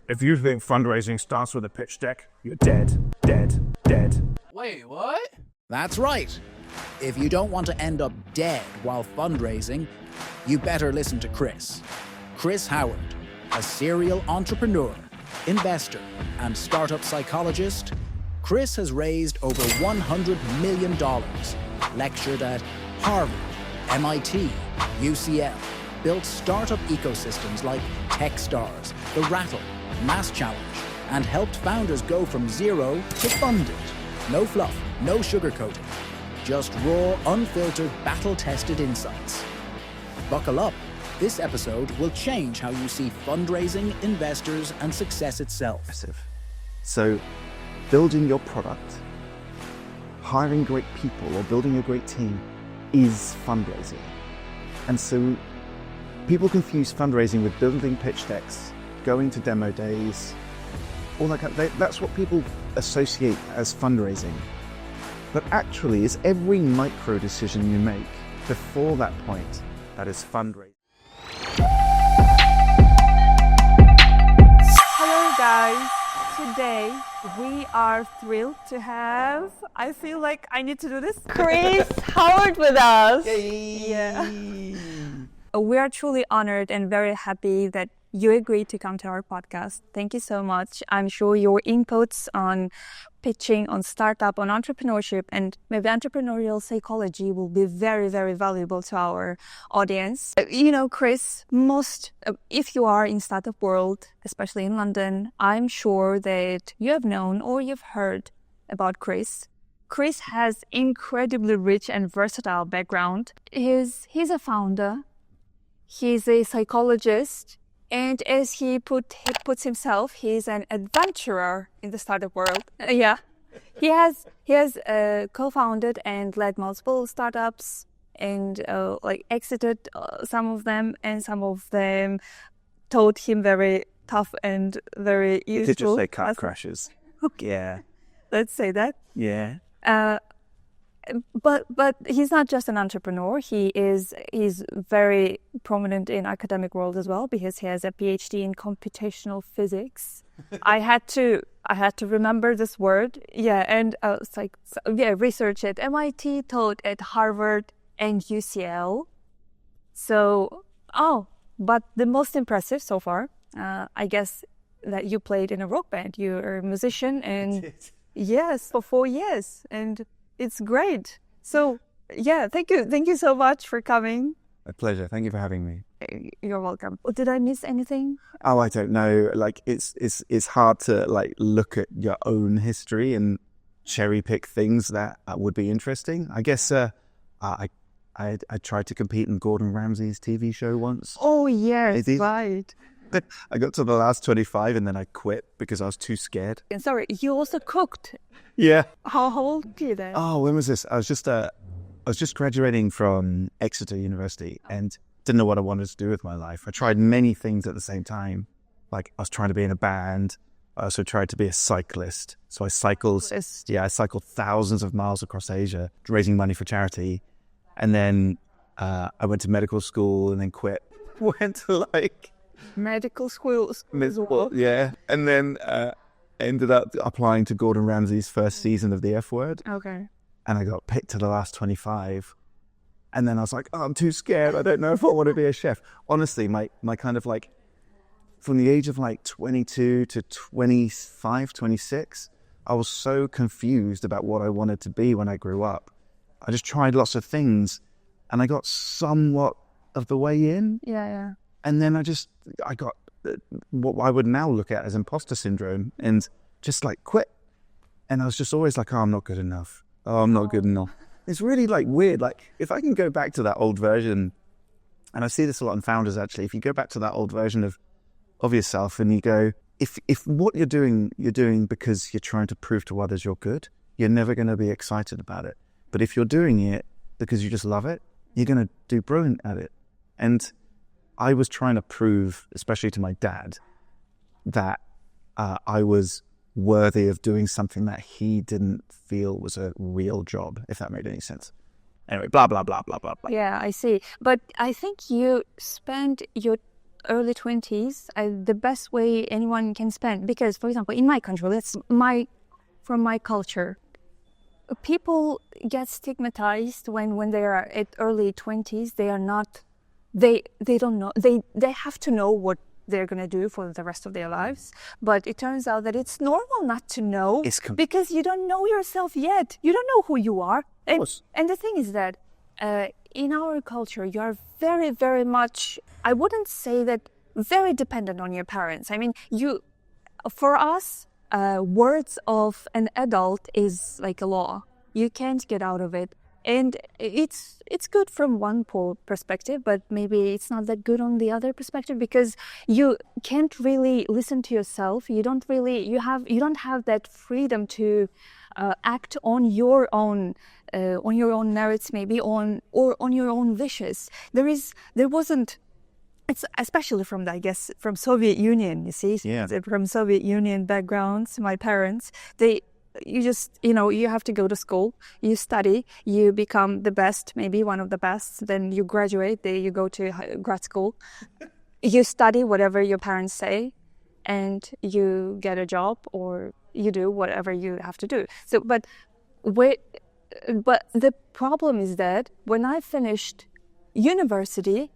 If you think fundraising starts with a pitch deck, you're dead, dead, dead. Wait, what? That's right. If you don't want to end up dead while fundraising, you better listen to Chris. Chris Howard, a serial entrepreneur, investor, and startup psychologist. Chris has raised over $100 million, lectured at Harvard, MIT, UCL, built startup ecosystems like Techstars, The Rattle, Mass Challenge, and helped founders go from zero to funded. No fluff, no sugarcoating, just raw, unfiltered, battle-tested insights. Buckle up. This episode will change how you see fundraising, investors, and success itself. So, building your product, hiring great people, or building a great team is fundraising. And so, people confuse fundraising with building pitch decks, going to demo days, all that kind of, that's what people associate as fundraising. But actually, it's every micro decision you make before that point that is fundraising. Hello guys, today we are thrilled to have, I feel like I need to do this, Chris Howard with us. Yay. Yeah. We are truly honored and very happy that you agreed to come to our podcast. Thank you so much. I'm sure your inputs on pitching, on startup, on entrepreneurship, and maybe entrepreneurial psychology will be very, very valuable to our audience. You know, Chris, if you are in startup world, especially in London, I'm sure that you have known or you've heard about Chris. Chris has incredibly rich and versatile background. He's a founder. He's a psychologist. And as he puts himself, he's an adventurer in the startup world. Yeah, he has co-founded and led multiple startups and exited some of them, and some of them taught him very tough and very useful. Did you say car crashes? Yeah. Let's say that. Yeah. But he's not just an entrepreneur. He's very prominent in academic world as well because he has a PhD in Computational Physics. I had to remember this word. Yeah, and research at MIT, taught at Harvard and UCL. So, but the most impressive so far, I guess, that you played in a rock band. You're a musician, and yes, for 4 years, and it's great. So, yeah, thank you so much for coming. A pleasure. Thank you for having me. You're welcome. Did I miss anything? Oh, I don't know. Like, it's hard to look at your own history and cherry pick things that would be interesting. I guess I tried to compete in Gordon Ramsay's TV show once. Oh yes, right. I got to the last 25 and then I quit because I was too scared. And sorry, you also cooked. Yeah. How old were you then? Oh, when was this? I was just graduating from Exeter University and didn't know what I wanted to do with my life. I tried many things at the same time. Like, I was trying to be in a band. I also tried to be a cyclist. So I cycled. Yeah, I cycled thousands of miles across Asia, raising money for charity. And then I went to medical school and then quit. Went to medical schools. Yeah. And then ended up applying to Gordon Ramsay's first season of The F Word. Okay. And I got picked to the last 25. And then I was like, I'm too scared. I don't know if I want to be a chef. Honestly, my kind of from the age of 22 to 25, 26, I was so confused about what I wanted to be when I grew up. I just tried lots of things and I got somewhat of the way in. Yeah. And then I got what I would now look at as imposter syndrome and just quit. And I was just always like, I'm not good enough. Oh, I'm not good enough. It's really weird. If I can go back to that old version, and I see this a lot in founders actually, if you go back to that old version of yourself and you go, if what you're doing because you're trying to prove to others you're good, you're never going to be excited about it. But if you're doing it because you just love it, you're going to do brilliant at it. And I was trying to prove, especially to my dad, that I was worthy of doing something that he didn't feel was a real job, if that made any sense. Anyway, blah, blah, blah, blah, blah, blah. Yeah, I see. But I think you spent your early 20s, the best way anyone can spend, because, for example, in my country, from my culture, people get stigmatized when they are at early 20s. They are not, they don't know, they have to know what they're going to do for the rest of their lives. But it turns out that it's normal not to know, because you don't know yourself yet. You don't know who you are. And the thing is that in our culture, you are very, very much, I wouldn't say that very dependent on your parents. I mean, for us, words of an adult is like a law. You can't get out of it. And it's good from one perspective, but maybe it's not that good on the other perspective, because you can't really listen to yourself. You don't have that freedom to act on your own merits, maybe on your own wishes. There wasn't. It's especially from Soviet Union. You see, from Soviet Union backgrounds. My parents, you have to go to school, you study, you become the best, maybe one of the best, then you graduate, you go to grad school, you study whatever your parents say, and you get a job, or you do whatever you have to do. So, but the problem is that when I finished university,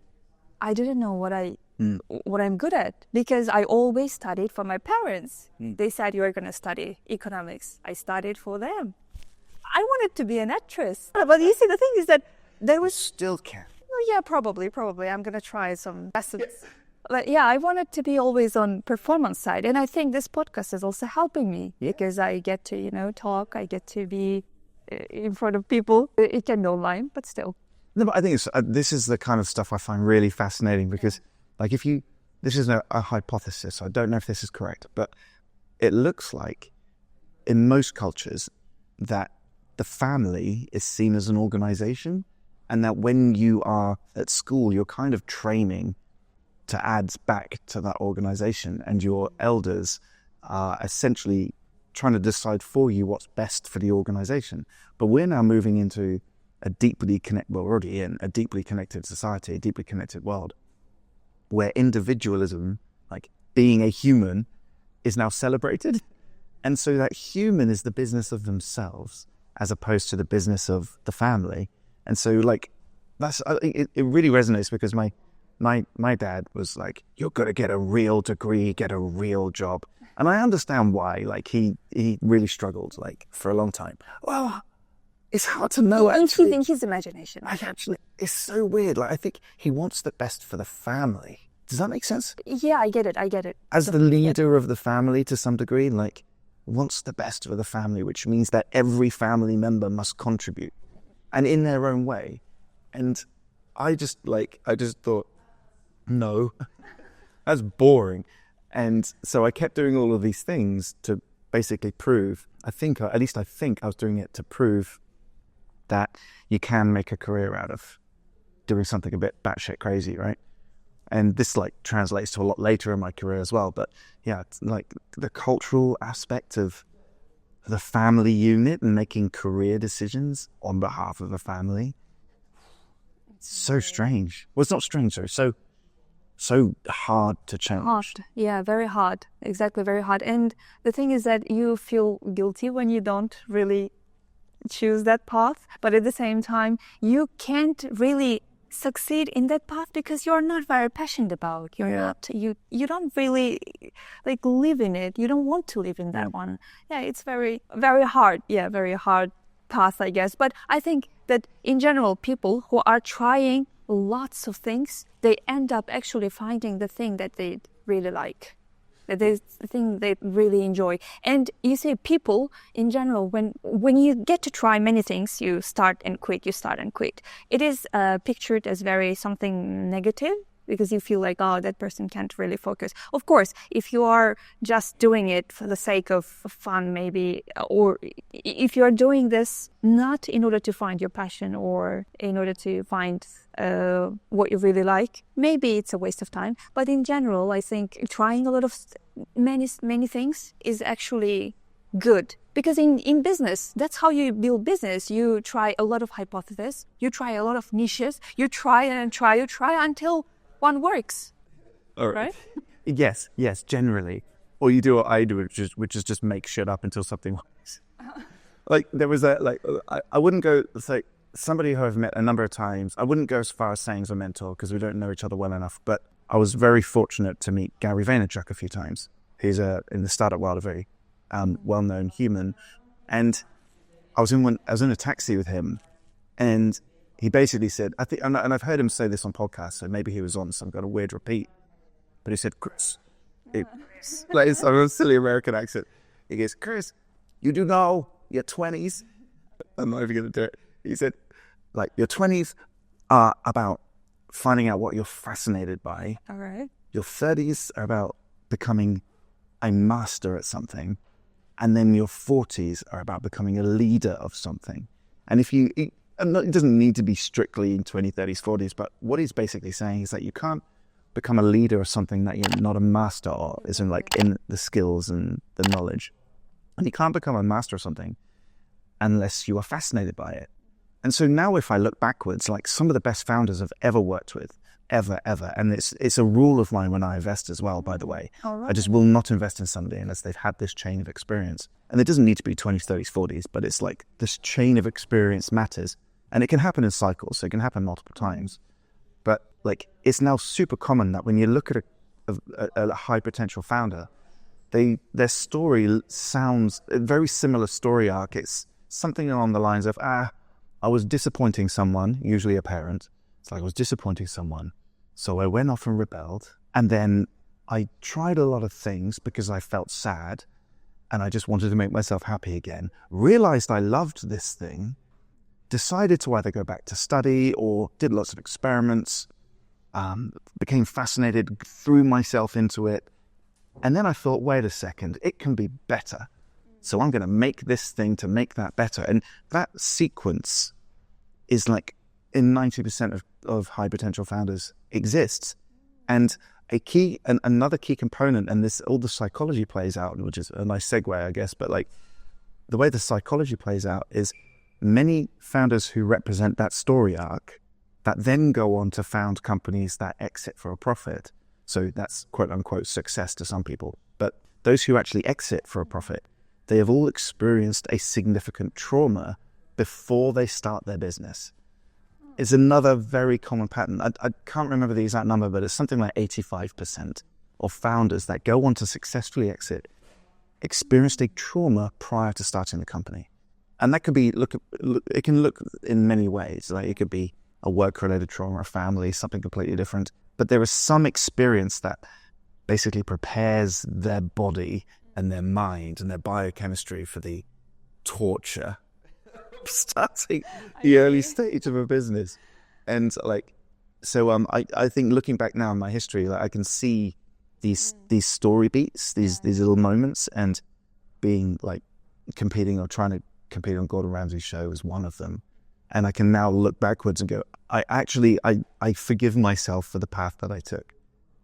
I didn't know what I'm good at, because I always studied for my parents. They said, you are going to study economics. I studied for them. I wanted to be an actress. But you see, the thing is that there was... Still can. Oh, yeah, probably. I'm going to try some lessons. But yeah, I wanted to be always on performance side. And I think this podcast is also helping me, because I get to, talk. I get to be in front of people. It can be online, but still. No, but I think this is the kind of stuff I find really fascinating, because this is a hypothesis, so I don't know if this is correct, but it looks like in most cultures that the family is seen as an organization, and that when you are at school, you're kind of training to add back to that organization, and your elders are essentially trying to decide for you what's best for the organization. But we're now moving into we're already in a deeply connected society, a deeply connected world, where individualism, like being a human, is now celebrated. And so that human is the business of themselves, as opposed to the business of the family. And so it really resonates, because my dad was like, you're going to get a real degree, get a real job. And I understand why, he really struggled, for a long time. Well, it's hard to know, actually. Don't you think his imagination? It's so weird. I think he wants the best for the family. Does that make sense? Yeah, I get it. As the leader of the family, to some degree, wants the best for the family, which means that every family member must contribute, and in their own way. And I just thought, no, that's boring. And so I kept doing all of these things to basically prove, I think I was doing it to prove that you can make a career out of doing something a bit batshit crazy, right? And this translates to a lot later in my career as well. But yeah, it's the cultural aspect of the family unit and making career decisions on behalf of the family. It's so strange. Well, it's not strange, though. So hard to change. Hard. Yeah, very hard. Exactly, very hard. And the thing is that you feel guilty when you don't really choose that path, but at the same time you can't really succeed in that path because you're not very passionate about. You don't really live in it. You don't want to live in that one. Yeah, it's very, very hard. Yeah, very hard path, I guess. But I think that in general, people who are trying lots of things, they end up actually finding the thing that they really like. There's the thing they really enjoy. And you see, people in general, when you get to try many things, you start and quit. It is pictured as very something negative, because you feel like, oh, that person can't really focus. Of course, if you are just doing it for the sake of fun, maybe, or if you are doing this not in order to find your passion or in order to find what you really like, maybe it's a waste of time. But in general, I think trying a lot of many things is actually good. Because in business, that's how you build business. You try a lot of hypotheses, you try a lot of niches, you try until one works. right? Yes, generally. Or you do what I do, which is just make shit up until something works. Like there was I wouldn't go, it's like somebody who I've met a number of times, I wouldn't go as far as saying he's a mentor because we don't know each other well enough, but I was very fortunate to meet Gary Vaynerchuk a few times. He's in the startup world, a very well-known human. And I was in a taxi with him, and he basically said, I think, and I've heard him say this on podcasts, so maybe he was on some kind of weird repeat, but he said, Chris, like it's a silly American accent. He goes, Chris, you do know your 20s. I'm not even going to do it. He said, like, your 20s are about finding out what you're fascinated by. All right. Your 30s are about becoming a master at something. And then your 40s are about becoming a leader of something. And it doesn't need to be strictly in 20s, 30s, 40s, but what he's basically saying is that you can't become a leader of something that you're not a master of, isn't like in the skills and the knowledge. And you can't become a master of something unless you are fascinated by it. And so now if I look backwards, like some of the best founders I've ever worked with, ever, and it's a rule of mine when I invest as well, by the way. Right. I just will not invest in somebody unless they've had this chain of experience. And it doesn't need to be 20s, 30s, 40s, but it's like this chain of experience matters. And it can happen in cycles, so it can happen multiple times. But like it's now super common that when you look at a high potential founder, their story sounds a very similar story arc. It's something along the lines of, I was disappointing someone, usually a parent. It's like I was disappointing someone. So I went off and rebelled. And then I tried a lot of things because I felt sad and I just wanted to make myself happy again. Realized I loved this thing, decided to either go back to study or did lots of experiments, became fascinated, threw myself into it. And then I thought, wait a second, it can be better. So I'm going to make this thing to make that better. And that sequence is like in 90% of high potential founders exists. And another key component, and all the psychology plays out, which is a nice segue, I guess, but like the way the psychology plays out is many founders who represent that story arc that then go on to found companies that exit for a profit. So that's quote unquote success to some people. But those who actually exit for a profit, they have all experienced a significant trauma before they start their business. It's another very common pattern. I can't remember the exact number, but it's something like 85% of founders that go on to successfully exit experienced a trauma prior to starting the company. And that could be, it can look in many ways. Like it could be a work-related trauma, a family, something completely different. But there is some experience that basically prepares their body and their mind and their biochemistry for the torture starting the early stage of a business. And like, so I think looking back now in my history, like I can see these story beats, these little moments, and being like competing or trying to compete on Gordon Ramsay's show was one of them. And I can now look backwards and go, I forgive myself for the path that I took.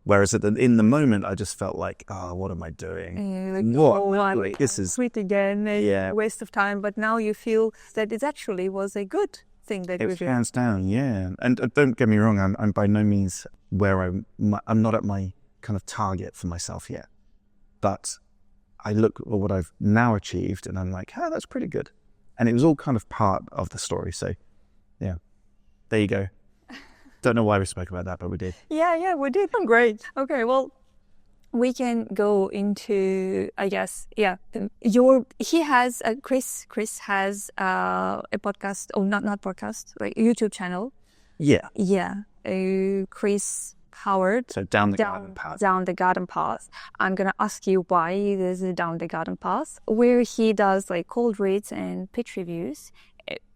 Whereas in the moment, I just felt like, what am I doing? This is quit again, waste of time. But now you feel that it actually was a good thing that you did. Hands down, yeah. And don't get me wrong, I'm by no means where I'm not at my kind of target for myself yet. But I look at what I've now achieved and I'm like, that's pretty good. And it was all kind of part of the story. So, yeah, there you go. Don't know why we spoke about that, but we did. Yeah, we did. Great. Okay, well, we can go into, I guess, Chris has a podcast, not podcast, like a YouTube channel. Yeah. Yeah. Chris Howard. So down the garden path. Down the garden path. I'm going to ask you why there's a down the garden path, where he does like cold reads and pitch reviews,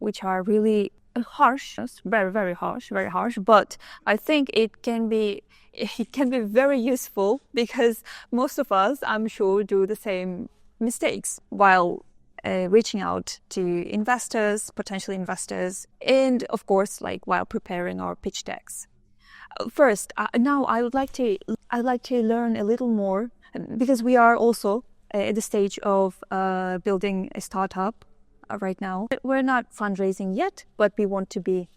which are really harsh, very, very harsh. But I think it can be very useful because most of us, I'm sure, do the same mistakes while reaching out to investors, potential investors, and of course, like while preparing our pitch decks. First, now I'd like to learn a little more because we are also at the stage of building a startup right now. We're not fundraising yet, but we want to be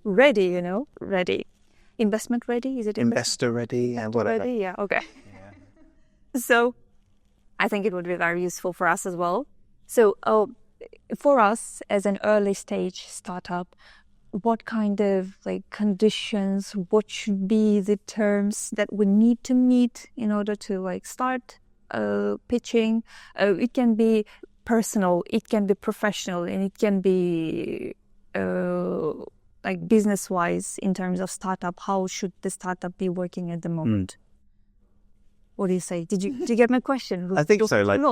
ready, ready. investment ready? Is it investor ready and whatever? ready? Yeah, okay. So I think it would be very useful for us as well. So for us as an early stage startup, what kind of conditions, what should be the terms that we need to meet in order to start pitching? It can be personal, it can be professional, and it can be business-wise in terms of startup. How should the startup be working at the moment? What do you say? Did you get my question? I think so.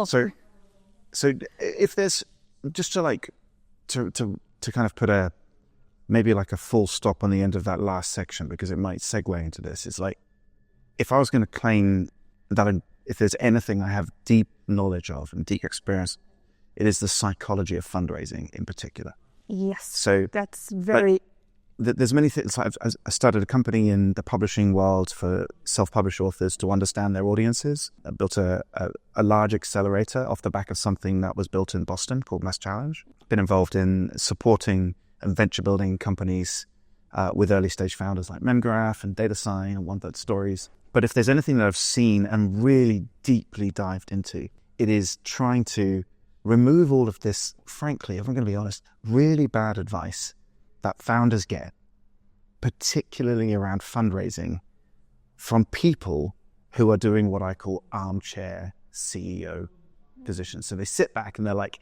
So if there's just to kind of put maybe a full stop on the end of that last section, because it might segue into this. It's if I was going to claim that if there's anything I have deep knowledge of and deep experience, it is the psychology of fundraising in particular. Yes. So that's very. There's many things. I started a company in the publishing world for self-published authors to understand their audiences. I built a large accelerator off the back of something that was built in Boston called Mass Challenge. Been involved in supporting and venture building companies with early stage founders like MemGraph and DataSign and 1/3 Stories. But if there's anything that I've seen and really deeply dived into, it is trying to remove all of this, frankly, if I'm going to be honest, really bad advice that founders get, particularly around fundraising, from people who are doing what I call armchair CEO positions. So they sit back and they're like,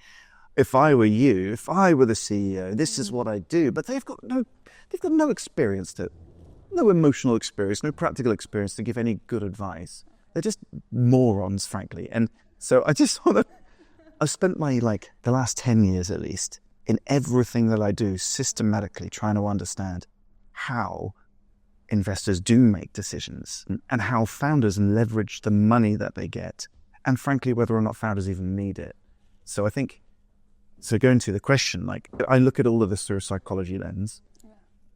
if I were you, if I were the CEO, this is what I'd do. But they've got no experience, no emotional experience, no practical experience to give any good advice. They're just morons, frankly. And so I just want to, I've spent my the last 10 years at least in everything that I do systematically trying to understand how investors do make decisions and how founders leverage the money that they get, and frankly whether or not founders even need it. So I think, going to the question, I look at all of this through a psychology lens.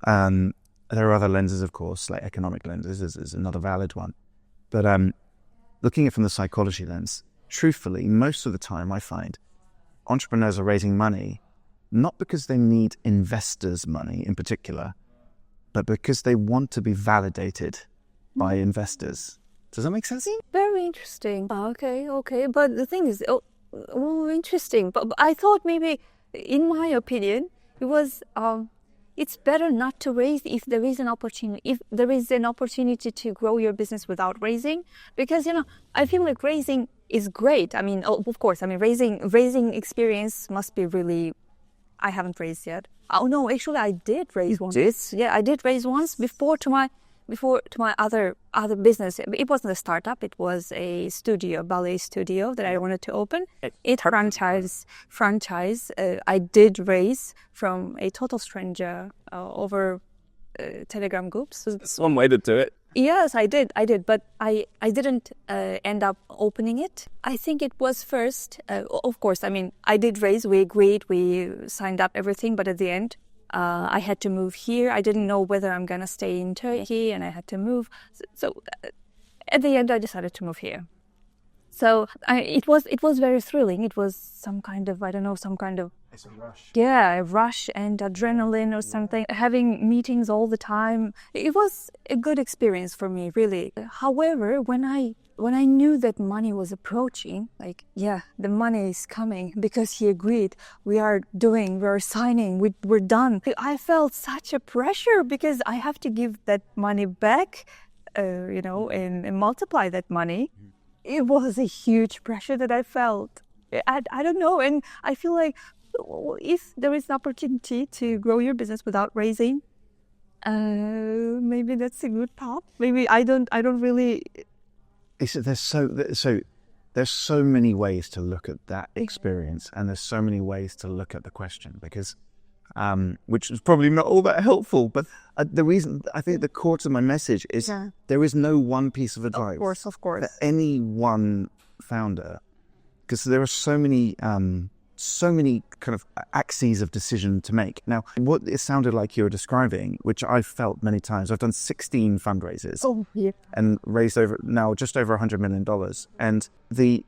There are other lenses, of course, like economic lenses is another valid one. But looking at it from the psychology lens, truthfully, most of the time I find entrepreneurs are raising money not because they need investors' money in particular, but because they want to be validated by investors. Does that make sense? Very interesting. Okay. But the thing is, interesting. But I thought maybe, in my opinion, it was it's better not to raise if there is an opportunity. If there is an opportunity to grow your business without raising, because I feel like raising is great. I mean, of course, raising experience must be really. I haven't raised yet. Oh no, actually I did raise once. Yeah, I did raise once before to my other business. It wasn't a startup. It was a ballet studio that I wanted to open. It franchise. I did raise from a total stranger over Telegram groups. That's one way to do it. Yes, I did, but I didn't end up opening it. I think it was first, of course, I did raise, we agreed, we signed up everything, but at the end, I had to move here. I didn't know whether I'm going to stay in Turkey, and I had to move. So at the end, I decided to move here. So it was very thrilling. It was some kind of it's a rush. Yeah, a rush and adrenaline or something. Having meetings all the time. It was a good experience for me, really. However, when I knew that money was approaching, the money is coming because he agreed. We're signing, we're done. I felt such a pressure because I have to give that money back, and multiply that money. It was a huge pressure that I felt. I don't know, and I feel like if there is an opportunity to grow your business without raising, maybe that's a good path. Maybe I don't really. There's so many ways to look at that experience, and there's so many ways to look at the question, because which is probably not all that helpful. But the reason I think the core to my message is there is no one piece of advice. Of course. For any one founder, because there are so many kind of axes of decision to make. Now, what it sounded like you were describing, which I've felt many times, I've done 16 fundraisers and raised just over $100 million. And the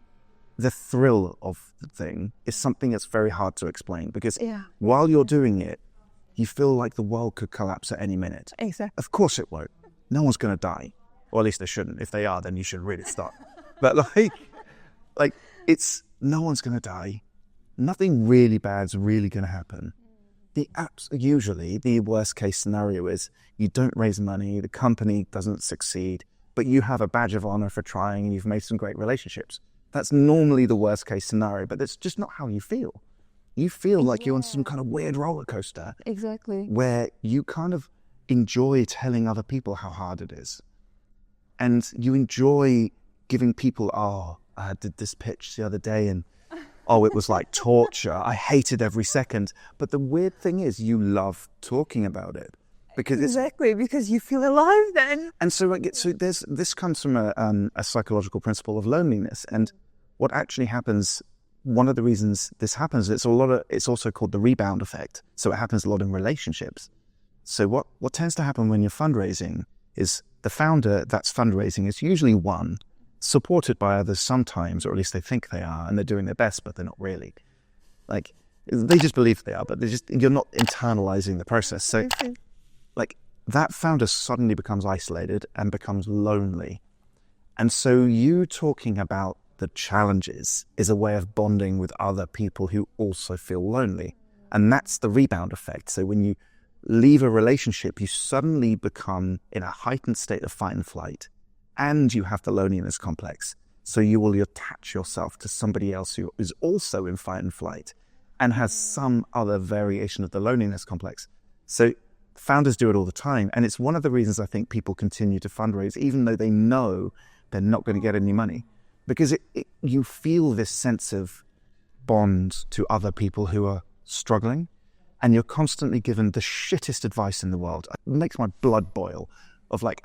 thrill of the thing is something that's very hard to explain, because while you're doing it, you feel like the world could collapse at any minute. Exactly. Of course it won't. no one's going to die. Or at least they shouldn't. If they are, then you should really stop. But like it's, no one's going to die. Nothing really bad's really going to happen. Usually the worst case scenario is you don't raise money, the company doesn't succeed, but you have a badge of honor for trying and you've made some great relationships. That's normally the worst case scenario, but that's just not how you feel. You feel like you're on some kind of weird roller coaster. Exactly. Where you kind of enjoy telling other people how hard it is. And you enjoy giving people, I did this pitch the other day and it was like torture. I hated every second. But the weird thing is you love talking about it. Because because you feel alive then. And so this comes from a psychological principle of loneliness. And what actually happens, one of the reasons this happens, it's also called the rebound effect. So it happens a lot in relationships. So what tends to happen when you're fundraising is the founder that's fundraising is usually one, supported by others sometimes, or at least they think they are, and they're doing their best, but they're not really. Like, they just believe they are, but you're not internalizing the process. So, like, that founder suddenly becomes isolated and becomes lonely. And so you talking about the challenges is a way of bonding with other people who also feel lonely. And that's the rebound effect. So when you leave a relationship, you suddenly become in a heightened state of fight and flight, and you have the loneliness complex. So you will attach yourself to somebody else who is also in fight and flight and has some other variation of the loneliness complex. So founders do it all the time. And it's one of the reasons I think people continue to fundraise, even though they know they're not going to get any money, because you feel this sense of bond to other people who are struggling. And you're constantly given the shittest advice in the world. It makes my blood boil of like,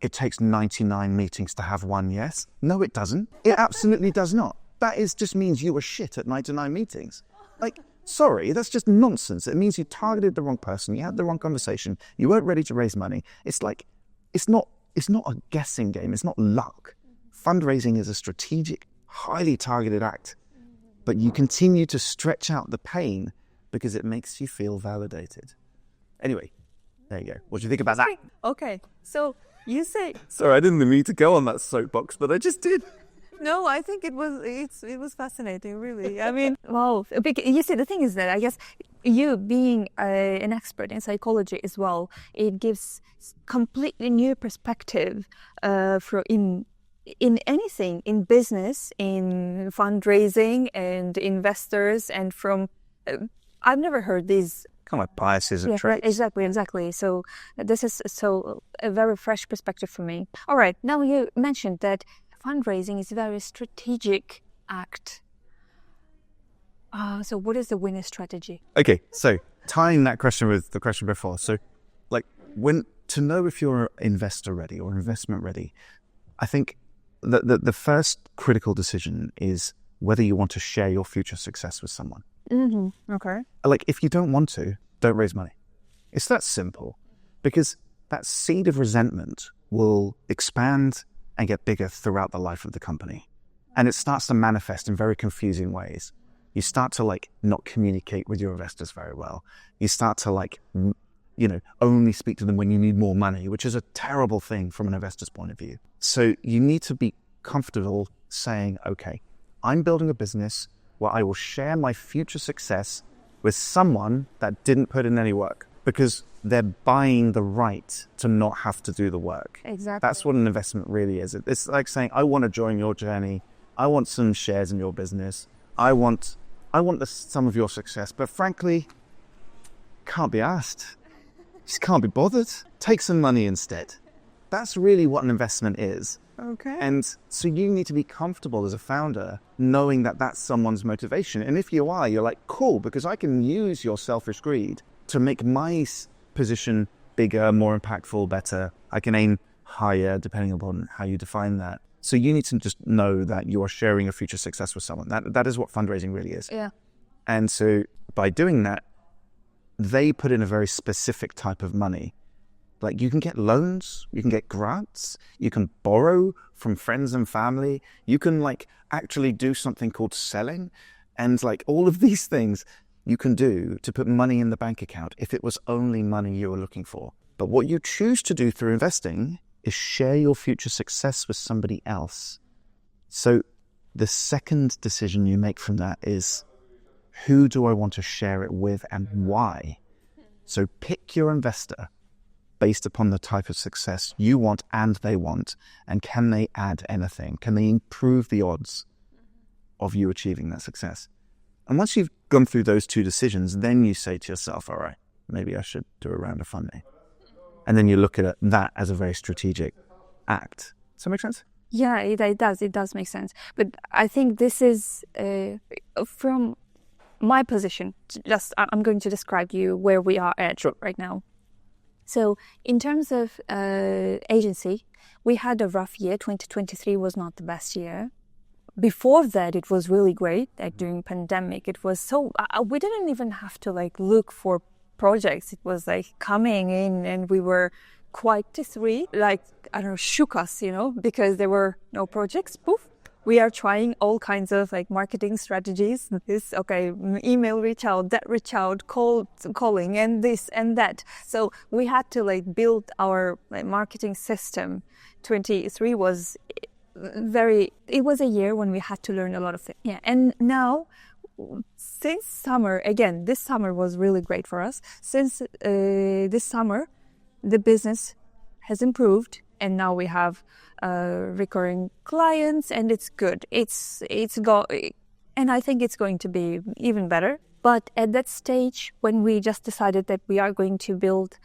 it takes 99 meetings to have one yes. No, it doesn't. It absolutely does not. That just means you were shit at 99 meetings. Like, sorry, that's just nonsense. It means you targeted the wrong person. You had the wrong conversation. You weren't ready to raise money. It's like, it's not a guessing game. It's not luck. Fundraising is a strategic, highly targeted act. But you continue to stretch out the pain because it makes you feel validated. Anyway, there you go. What do you think about that? Okay, so you say... Sorry, I didn't mean to go on that soapbox, but I just did. No, I think it was fascinating, really. I mean, wow. You see, the thing is that I guess you being an expert in psychology as well, it gives completely new perspective in anything, in business, in fundraising and investors, and from... I've never heard these kind of biases and traits. Exactly. So this is a very fresh perspective for me. All right, now you mentioned that fundraising is a very strategic act. So what is the winning strategy? Okay, so tying that question with the question before. So like to know if you're investor ready or investment ready, I think the first critical decision is whether you want to share your future success with someone. Mm-hmm. Okay. Like, if you don't want to, don't raise money. It's that simple. Because that seed of resentment will expand and get bigger throughout the life of the company. And it starts to manifest in very confusing ways. You start to, like, not communicate with your investors very well. You start to, like, only speak to them when you need more money, which is a terrible thing from an investor's point of view. So you need to be comfortable saying, okay, I'm building a business where I will share my future success with someone that didn't put in any work, because they're buying the right to not have to do the work. Exactly. That's what an investment really is. It's like saying, I want to join your journey. I want some shares in your business. I want some of your success, but frankly, can't be asked. Just can't be bothered. Take some money instead. That's really what an investment is. Okay. And so you need to be comfortable as a founder knowing that that's someone's motivation. And if you are, you're like, cool, because I can use your selfish greed to make my position bigger, more impactful, better. I can aim higher depending upon how you define that. So you need to just know that you are sharing a future success with someone. That is what fundraising really is. Yeah. And so by doing that, they put in a very specific type of money. Like, you can get loans, you can get grants, you can borrow from friends and family, you can, like, actually do something called selling, and, like, all of these things you can do to put money in the bank account if it was only money you were looking for. But what you choose to do through investing is share your future success with somebody else. So the second decision you make from that is, who do I want to share it with and why? So pick your investor based upon the type of success you want and they want, and can they add anything? Can they improve the odds of you achieving that success? And once you've gone through those two decisions, then you say to yourself, all right, maybe I should do a round of funding. And then you look at that as a very strategic act. Does that make sense? Yeah, it does. It does make sense. But I think this is from my position. I'm going to describe you where we are at right now. So in terms of agency, we had a rough year. 2023 was not the best year. Before that, it was really great. Like during pandemic, it was so we didn't even have to look for projects. It was coming in, and we were quite three, shook us, because there were no projects. Poof. We are trying all kinds of marketing strategies. Email reach out, that reach out, calling, and this and that. So we had to build our marketing system. 23 was it was a year when we had to learn a lot of things. Yeah, and now since summer, again, this summer was really great for us. Since this summer, the business has improved, and now we have recurring clients, and it's good. And I think it's going to be even better. But at that stage, when we just decided that we are going to build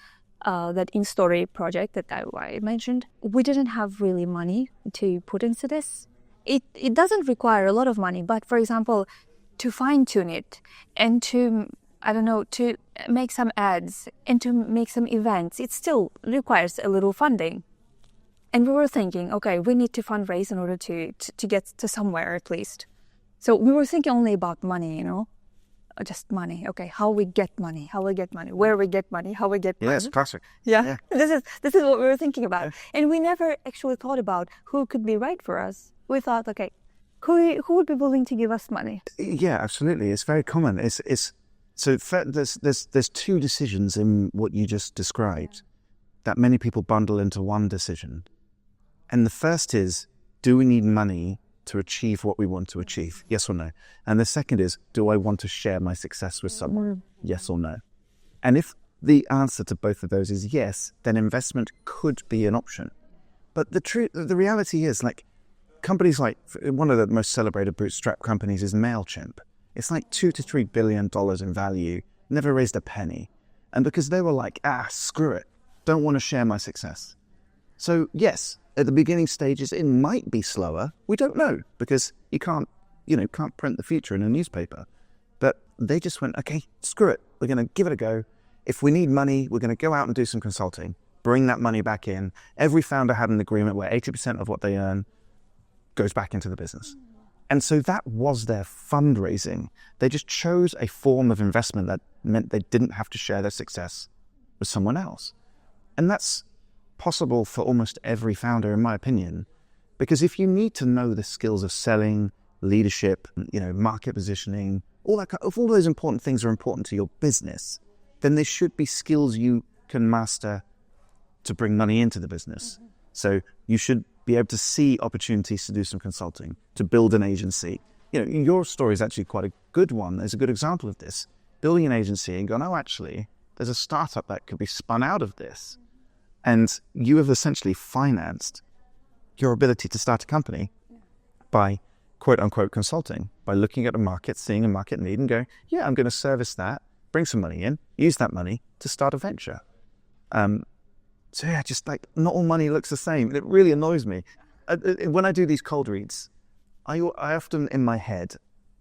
that in-story project that I mentioned, we didn't have really money to put into this. It doesn't require a lot of money, but for example, to fine-tune it and to make some ads and to make some events, it still requires a little funding. And we were thinking, okay, we need to fundraise in order to get to somewhere at least. So we were thinking only about money, just money. Okay, how we get money, where we get money, how we get money. Yeah, it's classic. Yeah. This is what we were thinking about. Yeah. And we never actually thought about who could be right for us. We thought, okay, who would be willing to give us money? Yeah, absolutely. It's very common. So there's two decisions in what you just described that many people bundle into one decision. And the first is, do we need money to achieve what we want to achieve? Yes or no? And the second is, do I want to share my success with someone? Yes or no? And if the answer to both of those is yes, then investment could be an option. But the reality is, companies one of the most celebrated bootstrap companies is MailChimp. It's $2 to $3 billion in value, never raised a penny. And because they were screw it, don't want to share my success. So yes, at the beginning stages, it might be slower. We don't know, because you can't print the future in a newspaper. But they just went, okay, screw it. We're going to give it a go. If we need money, we're going to go out and do some consulting, bring that money back in. Every founder had an agreement where 80% of what they earn goes back into the business. And so that was their fundraising. They just chose a form of investment that meant they didn't have to share their success with someone else. And that's possible for almost every founder, in my opinion, because if you need to know the skills of selling, leadership, market positioning, if all those important things are important to your business, then there should be skills you can master to bring money into the business. Mm-hmm. So you should be able to see opportunities to do some consulting, to build an agency. Your story is actually quite a good one. There's a good example of this. Building an agency and going, oh, actually, there's a startup that could be spun out of this. And you have essentially financed your ability to start a company by quote unquote consulting, by looking at a market, seeing a market need and going, yeah, I'm going to service that, bring some money in, use that money to start a venture. So yeah, just not all money looks the same. It really annoys me. When I do these cold reads, I often in my head,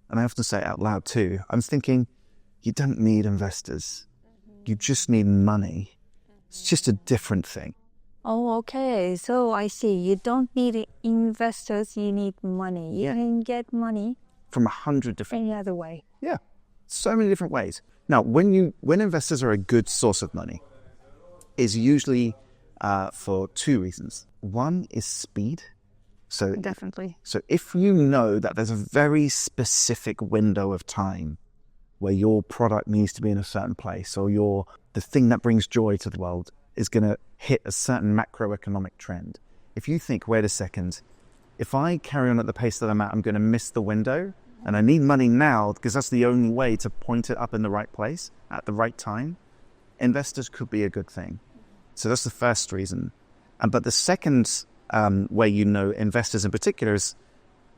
and I often say it out loud too, I'm thinking, you don't need investors. You just need money. It's just a different thing. Oh, okay. So I see. You don't need investors. You need money. You can get money from 100 different... Any other way. Yeah. So many different ways. Now, when investors are a good source of money, is usually for two reasons. One is speed. So definitely. So if you know that there's a very specific window of time where your product needs to be in a certain place, or the thing that brings joy to the world is going to hit a certain macroeconomic trend. If you think, wait a second, if I carry on at the pace that I'm at, I'm going to miss the window, and I need money now because that's the only way to point it up in the right place at the right time, investors could be a good thing. So that's the first reason. But the second way you know investors in particular is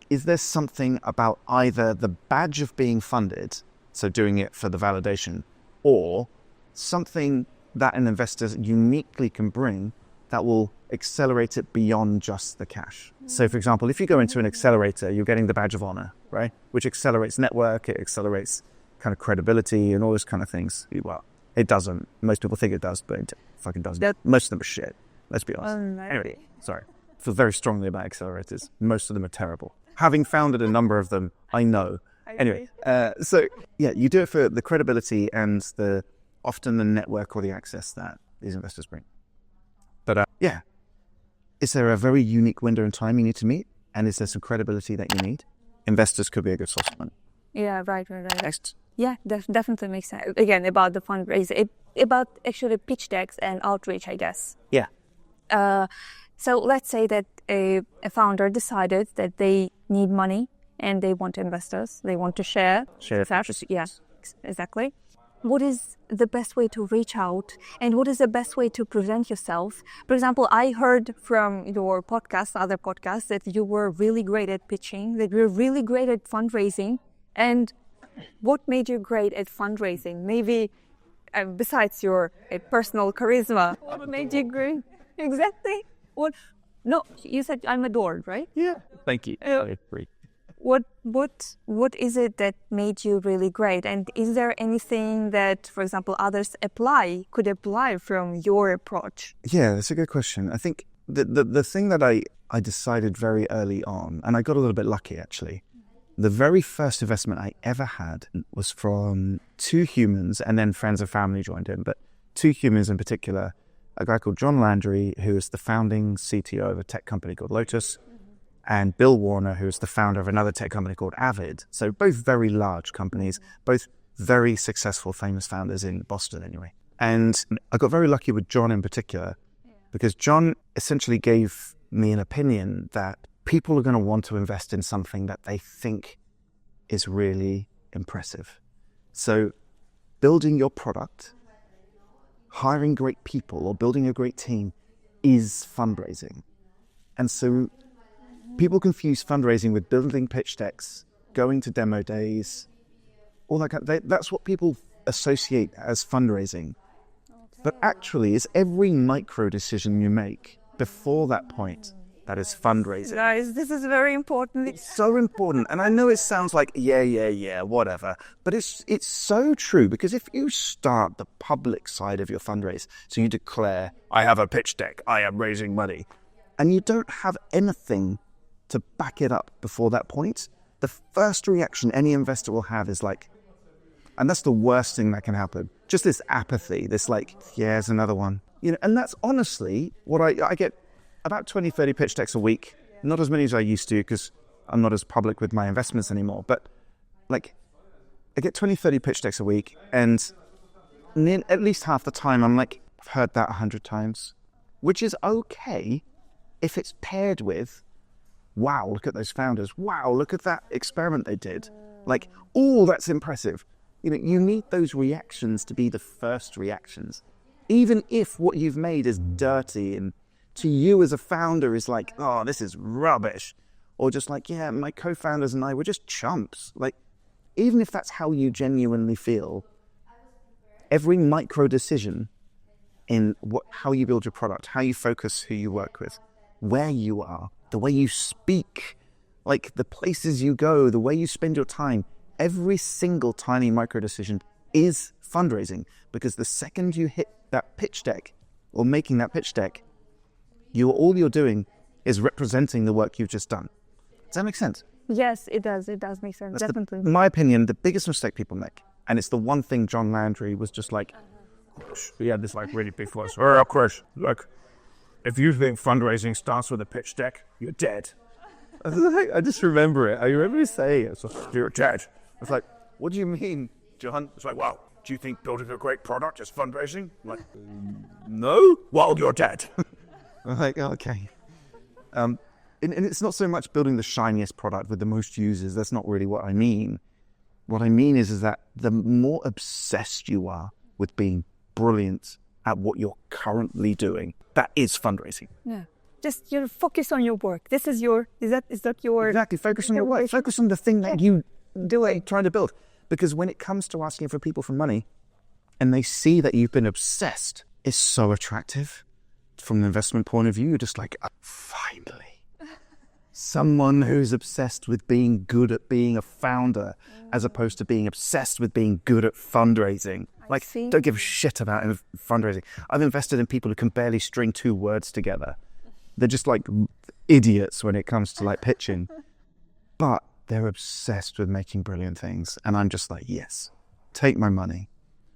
there something about either the badge of being funded, so doing it for the validation, or something that an investor uniquely can bring that will accelerate it beyond just the cash. So for example, if you go into an accelerator, you're getting the badge of honor, right? Which accelerates network, it accelerates kind of credibility and all those kind of things. Well, it doesn't. Most people think it does, but it fucking doesn't. Most of them are shit. Let's be honest. Anyway, sorry. I feel very strongly about accelerators. Most of them are terrible. Having founded a number of them, I know. Anyway, so yeah, you do it for the credibility and often the network or the access that these investors bring. But yeah, is there a very unique window in time you need to meet? And is there some credibility that you need? Investors could be a good source of money. Yeah, right. Next. Yeah, definitely makes sense. Again, about the fundraising, about actually pitch decks and outreach, I guess. Yeah. So let's say that a founder decided that they need money and they want investors. They want to share. Yeah, exactly. What is the best way to reach out, and what is the best way to present yourself? For example, I heard from your podcast, other podcasts, that you were really great at pitching, that you're really great at fundraising. And what made you great at fundraising? Maybe besides your personal charisma, what made you great? Exactly. What? No, you said I'm adored, right? Yeah. Thank you. I agree. What is it that made you really great? And is there anything that, for example, others could apply from your approach? Yeah, that's a good question. I think the thing that I decided very early on, and I got a little bit lucky actually, the very first investment I ever had was from two humans, and then friends and family joined in, but two humans in particular, a guy called John Landry, who is the founding CTO of a tech company called Lotus, and Bill Warner, who is the founder of another tech company called Avid. So both very large companies, both very successful, famous founders in Boston anyway. And I got very lucky with John in particular, because John essentially gave me an opinion that people are going to want to invest in something that they think is really impressive. So building your product, hiring great people, or building a great team is fundraising. And so people confuse fundraising with building pitch decks, going to demo days, all that kind of, that's what people associate as fundraising. But actually, it's every micro decision you make before that point that is fundraising. Guys, this is very important. It's so important. And I know it sounds like, yeah, whatever. But it's so true, because if you start the public side of your fundraise, so you declare, I have a pitch deck, I am raising money, and you don't have anything to back it up before that point, the first reaction any investor will have is like, and that's the worst thing that can happen, just this apathy, this like, yeah, there's another one. And that's honestly what I get. About 20, 30 pitch decks a week. Not as many as I used to, because I'm not as public with my investments anymore. But like, I get 20, 30 pitch decks a week, and at least half the time I'm like, I've heard that 100 times, which is okay if it's paired with, wow, look at those founders. Wow, look at that experiment they did. Like, oh, that's impressive. You need those reactions to be the first reactions. Even if what you've made is dirty and to you as a founder is like, oh, this is rubbish. Or just like, yeah, my co-founders and I were just chumps. Like, even if that's how you genuinely feel, every micro decision in how you build your product, how you focus who you work with, where you are, the way you speak, like the places you go, the way you spend your time, every single tiny micro decision is fundraising. Because the second you hit that pitch deck or making that pitch deck, all you're doing is representing the work you've just done. Does that make sense? Yes, it does. It does make sense. Definitely. In my opinion, the biggest mistake people make, and it's the one thing John Landry was just like, he had this like really big voice. Oh, Chris, look, if you think fundraising starts with a pitch deck, you're dead. I just remember it. I remember you saying it. So, you're dead. It's like, what do you mean, John? It's like, well, do you think building a great product is fundraising? I'm like, no? Well, you're dead. I'm like, okay. And it's not so much building the shiniest product with the most users. That's not really what I mean. What I mean is that the more obsessed you are with being brilliant at what you're currently doing, that is fundraising. Yeah. Just you focus on your work. Is that your... Exactly. Focus on your work. Focus on the thing that you trying to build. Because when it comes to asking for people for money and they see that you've been obsessed, it's so attractive. From an investment point of view, you're just like, finally. Someone who's obsessed with being good at being a founder as opposed to being obsessed with being good at fundraising. Like, don't give a shit about fundraising. I've invested in people who can barely string 2 words together. They're just like idiots when it comes to like pitching. But they're obsessed with making brilliant things. And I'm just like, yes, take my money.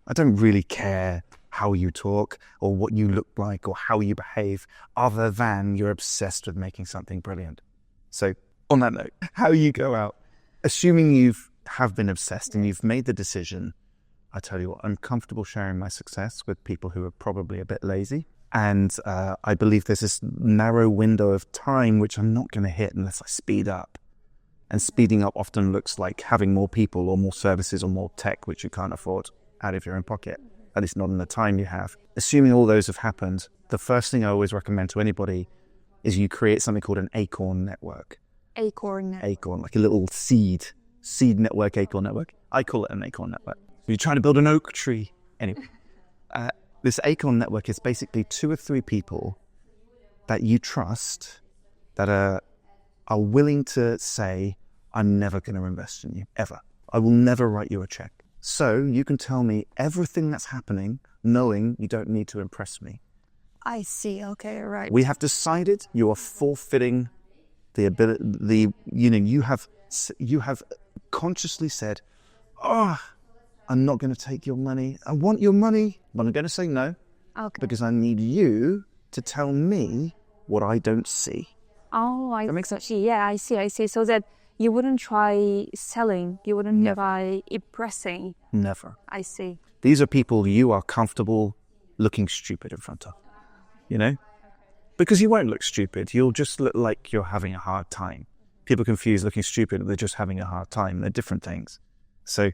I don't really care how you talk or what you look like or how you behave, other than you're obsessed with making something brilliant. So on that note, how you go out, assuming you have been obsessed and you've made the decision, I tell you what, I'm comfortable sharing my success with people who are probably a bit lazy. And I believe there's this narrow window of time which I'm not going to hit unless I speed up. And speeding up often looks like having more people or more services or more tech, which you can't afford out of your own pocket, at least not in the time you have. Assuming all those have happened, the first thing I always recommend to anybody is you create something called an Acorn Network. Acorn Network. Acorn, like a little seed network, Acorn Network. I call it an Acorn Network. You're trying to build an oak tree. Anyway, this Acorn Network is basically 2 or 3 people that you trust that are willing to say, I'm never going to invest in you, ever. I will never write you a check. So you can tell me everything that's happening, knowing you don't need to impress me. I see. Okay, right. We have decided you are forfeiting the ability, you have consciously said, I'm not going to take your money. I want your money, but I'm going to say no. Okay. Because I need you to tell me what I don't see. Oh, That makes sense? Yeah, I see. So that you wouldn't try selling, you wouldn't Never. try impressing. Never. I see. These are people you are comfortable looking stupid in front of, Because you won't look stupid. You'll just look like you're having a hard time. People confuse looking stupid, they're just having a hard time. They're different things. So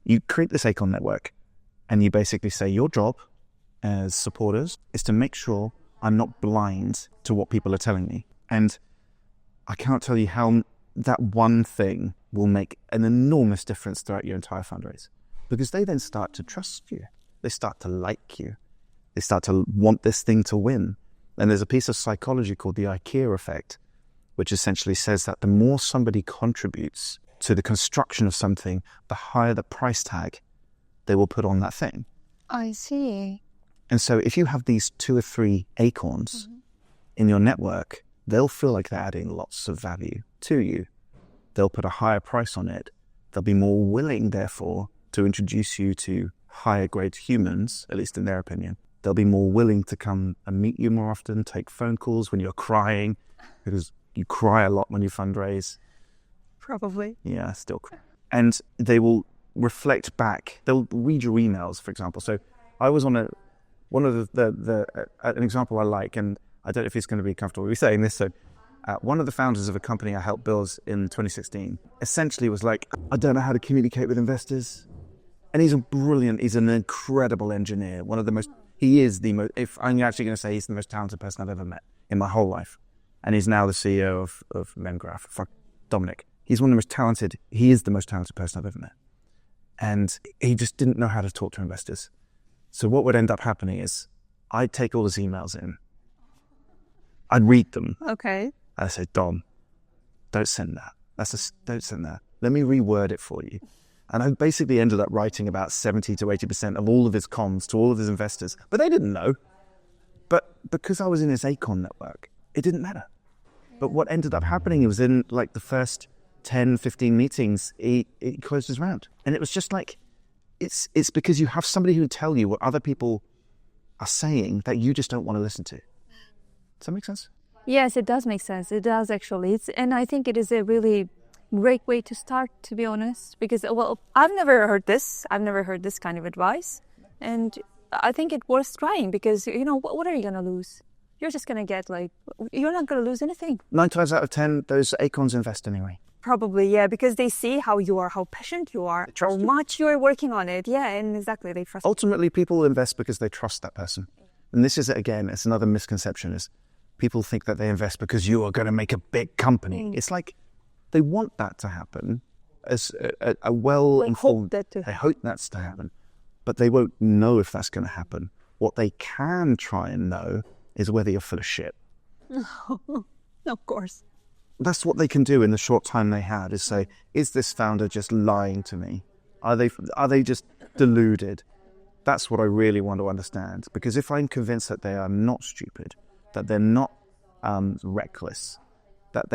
you create this Acorn Network and you basically say your job as supporters is to make sure I'm not blind to what people are telling me. And I can't tell you how that one thing will make an enormous difference throughout your entire fundraise. Because they then start to trust you. They start to like you. They start to want this thing to win. And there's a piece of psychology called the IKEA effect, which essentially says that the more somebody contributes to the construction of something, the higher the price tag they will put on that thing. I see. And so if you have these 2 or 3 acorns in your network, they'll feel like they're adding lots of value to you. They'll put a higher price on it. They'll be more willing, therefore, to introduce you to higher grade humans, at least in their opinion. They'll be more willing to come and meet you more often, take phone calls when you're crying, because you cry a lot when you fundraise. Probably. Yeah, still cry. And they will reflect back. They'll read your emails, for example. So I was on one of an example I like, and I don't know if it's going to be comfortable with me saying this. So one of the founders of a company I helped build in 2016 essentially was like, I don't know how to communicate with investors. And he's an incredible engineer. If I'm actually going to say he's the most talented person I've ever met in my whole life. And he's now the CEO of Memgraph, Dominic. He is the most talented person I've ever met. And he just didn't know how to talk to investors. So what would end up happening is I'd take all his emails in. I'd read them. Okay. I said, Dom, don't send that. Don't send that. Let me reword it for you. And I basically ended up writing about 70 to 80% of all of his comms to all of his investors. But they didn't know. But because I was in his Acorn network, it didn't matter. But what ended up happening was in like the first 10, 15 meetings, he closed his round. And it was just like, it's because you have somebody who tell you what other people are saying that you just don't want to listen to. Does that make sense? Yes, it does make sense. It does actually. And I think it is a really great way to start, to be honest, because, well, I've never heard this kind of advice, and I think it's worth trying, because, you know, what are you going to lose? You're just going to get, like, you're not going to lose anything. 9 times out of 10, those acorns invest anyway. Probably, yeah, because they see how you are, how patient you are, how much you are working on it. Yeah, and exactly, they trust. Ultimately, people invest because they trust that person. And this is, again, it's another misconception, is people think that they invest because you are going to make a big company. It's like they want that to happen as a well-informed... They hope that's to happen. But they won't know if that's going to happen. What they can try and know is whether you're full of shit. Of course. That's what they can do in the short time they had, is say, is this founder just lying to me? Are they just deluded? That's what I really want to understand. Because if I'm convinced that they are not stupid, that they're not reckless, that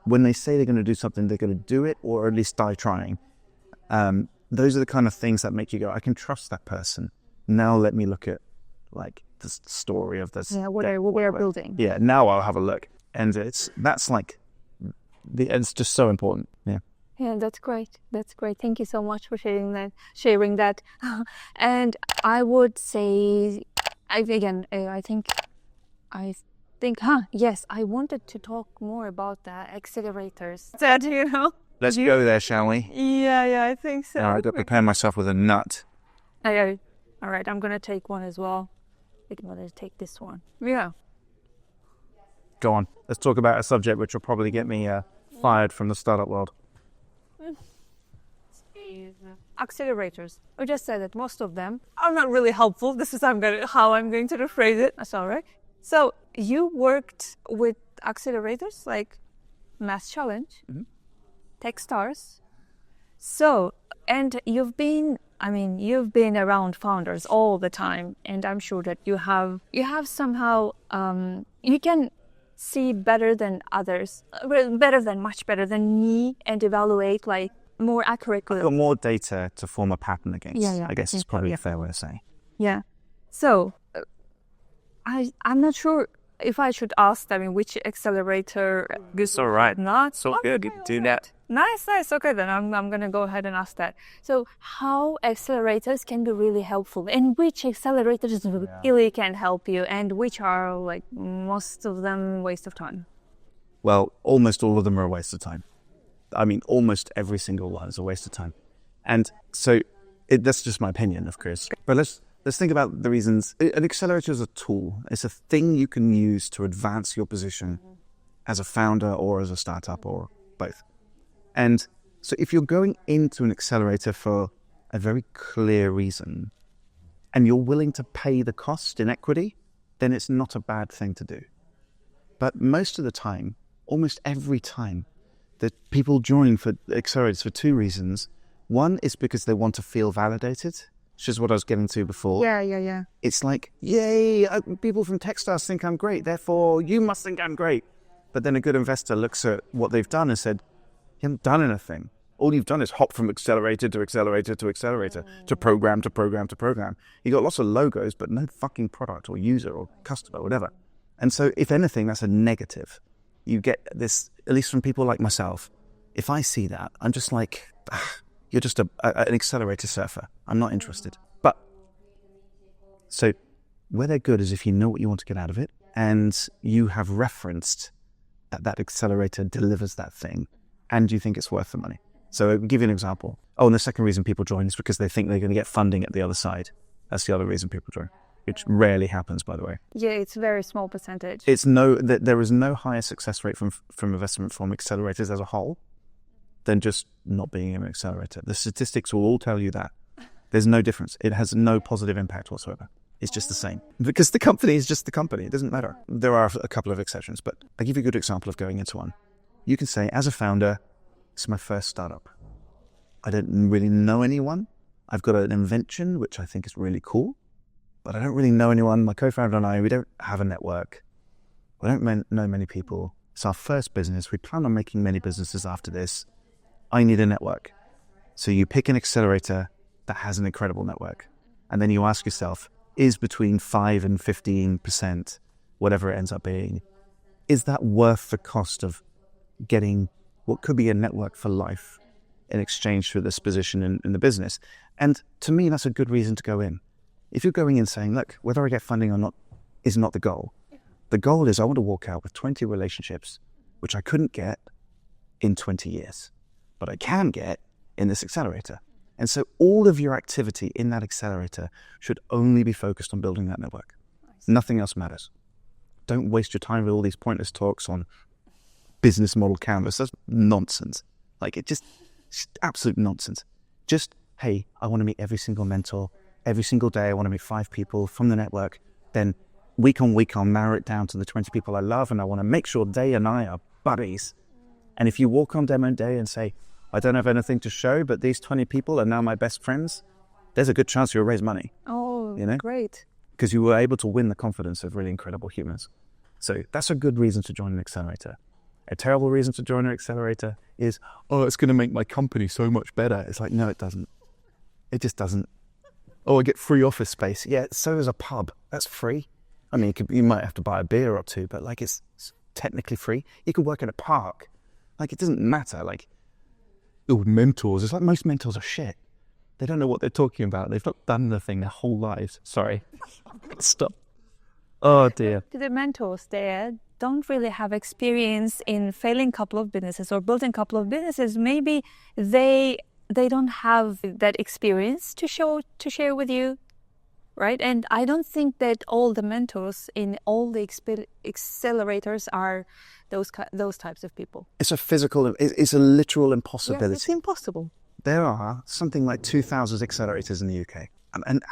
when they say they're going to do something, they're going to do it, or at least die trying. Those are the kind of things that make you go, I can trust that person. Now let me look at, like, the story of this. Yeah, what we're building. Yeah, now I'll have a look. And it's just so important. Yeah. Yeah, that's great. That's great. Thank you so much for sharing that. And I would say, yes, I wanted to talk more about the accelerators. That, you know. Let's go there, shall we? Yeah, I think so. All right, I'll prepare myself with a nut. Okay. All right, I'm going to take one as well. I'm going to take this one. Yeah. Go on. Let's talk about a subject which will probably get me fired from the startup world. Accelerators. I just said that most of them are not really helpful. This is how I'm going to rephrase it. That's all right. So you worked with accelerators like Mass Challenge, Techstars. So, and you've been around founders all the time, and I'm sure that you have somehow you can see better than others, much better than me, and evaluate like more accurately. I've got more data to form a pattern against. Yeah, I guess it's probably a fair way to say. Yeah. So I'm not sure if I should ask them which accelerator. It's all right. Not so good. You can do that. Nice. Okay, then I'm gonna go ahead and ask that. So, how accelerators can be really helpful, and which accelerators really can help you, and which are, like, most of them waste of time? Well, almost all of them are a waste of time. I mean, almost every single one is a waste of time. And so that's just my opinion, of course. But let's think about the reasons. An accelerator is a tool. It's a thing you can use to advance your position as a founder or as a startup or both. And so if you're going into an accelerator for a very clear reason and you're willing to pay the cost in equity, then it's not a bad thing to do. But most of the time, almost every time, that people join for accelerators for two reasons. One is because they want to feel validated, which is what I was getting to before. Yeah. It's like, yay, people from Techstars think I'm great, therefore you must think I'm great. But then a good investor looks at what they've done and said, you haven't done anything. All you've done is hop from accelerator to accelerator to accelerator, to program to program to program. You got lots of logos, but no fucking product or user or customer or whatever. And so if anything, that's a negative. You get this, at least from people like myself, if I see that, I'm just like, you're just an accelerator surfer. I'm not interested. But, so where they're good is if you know what you want to get out of it and you have referenced that accelerator delivers that thing and you think it's worth the money. So I'll give you an example. Oh, and the second reason people join is because they think they're going to get funding at the other side. That's the other reason people join, which rarely happens, by the way. Yeah, it's a very small percentage. There is no higher success rate from investment from accelerators as a whole than just not being an accelerator. The statistics will all tell you that. There's no difference. It has no positive impact whatsoever. It's just the same. Because the company is just the company. It doesn't matter. There are a couple of exceptions, but I'll give you a good example of going into one. You can say, as a founder, it's my first startup. I don't really know anyone. I've got an invention, which I think is really cool, but I don't really know anyone. My co-founder and I, we don't have a network. We don't know many people. It's our first business. We plan on making many businesses after this. I need a network. So you pick an accelerator that has an incredible network. And then you ask yourself, is between 5 and 15%, whatever it ends up being, is that worth the cost of getting what could be a network for life in exchange for this position in the business. And to me, that's a good reason to go in. If you're going in saying, look, whether I get funding or not is not the goal. The goal is I want to walk out with 20 relationships, which I couldn't get in 20 years, but I can get in this accelerator. And so all of your activity in that accelerator should only be focused on building that network. Nothing else matters. Don't waste your time with all these pointless talks on business model canvas. That's nonsense. Like, it's absolute nonsense. Just, hey, I want to meet every single mentor. Every single day I want to meet 5 people from the network. Then week on week I'll narrow it down to the 20 people I love, and I want to make sure they and I are buddies. And if you walk on demo day and say, I don't have anything to show, but these 20 people are now my best friends, there's a good chance you'll raise money. Oh, you know? Great. Because you were able to win the confidence of really incredible humans. So that's a good reason to join an accelerator. A terrible reason to join an accelerator is, oh, it's going to make my company so much better. It's like, no, it doesn't. It just doesn't. Oh, I get free office space. Yeah, so is a pub. That's free. I mean, you might have to buy a beer or two, but like it's technically free. You could work in a park. Like, it doesn't matter. Like, oh, mentors. It's like most mentors are shit. They don't know what they're talking about. They've not done the thing their whole lives. Sorry. Stop. Oh, dear. The mentors there don't really have experience in failing a couple of businesses or building a couple of businesses. Maybe they don't have that experience to share with you, right? And I don't think that all the mentors in all the accelerators are those types of people. It's a literal impossibility. Yes, it's impossible. There are something like 2,000 accelerators in the UK. And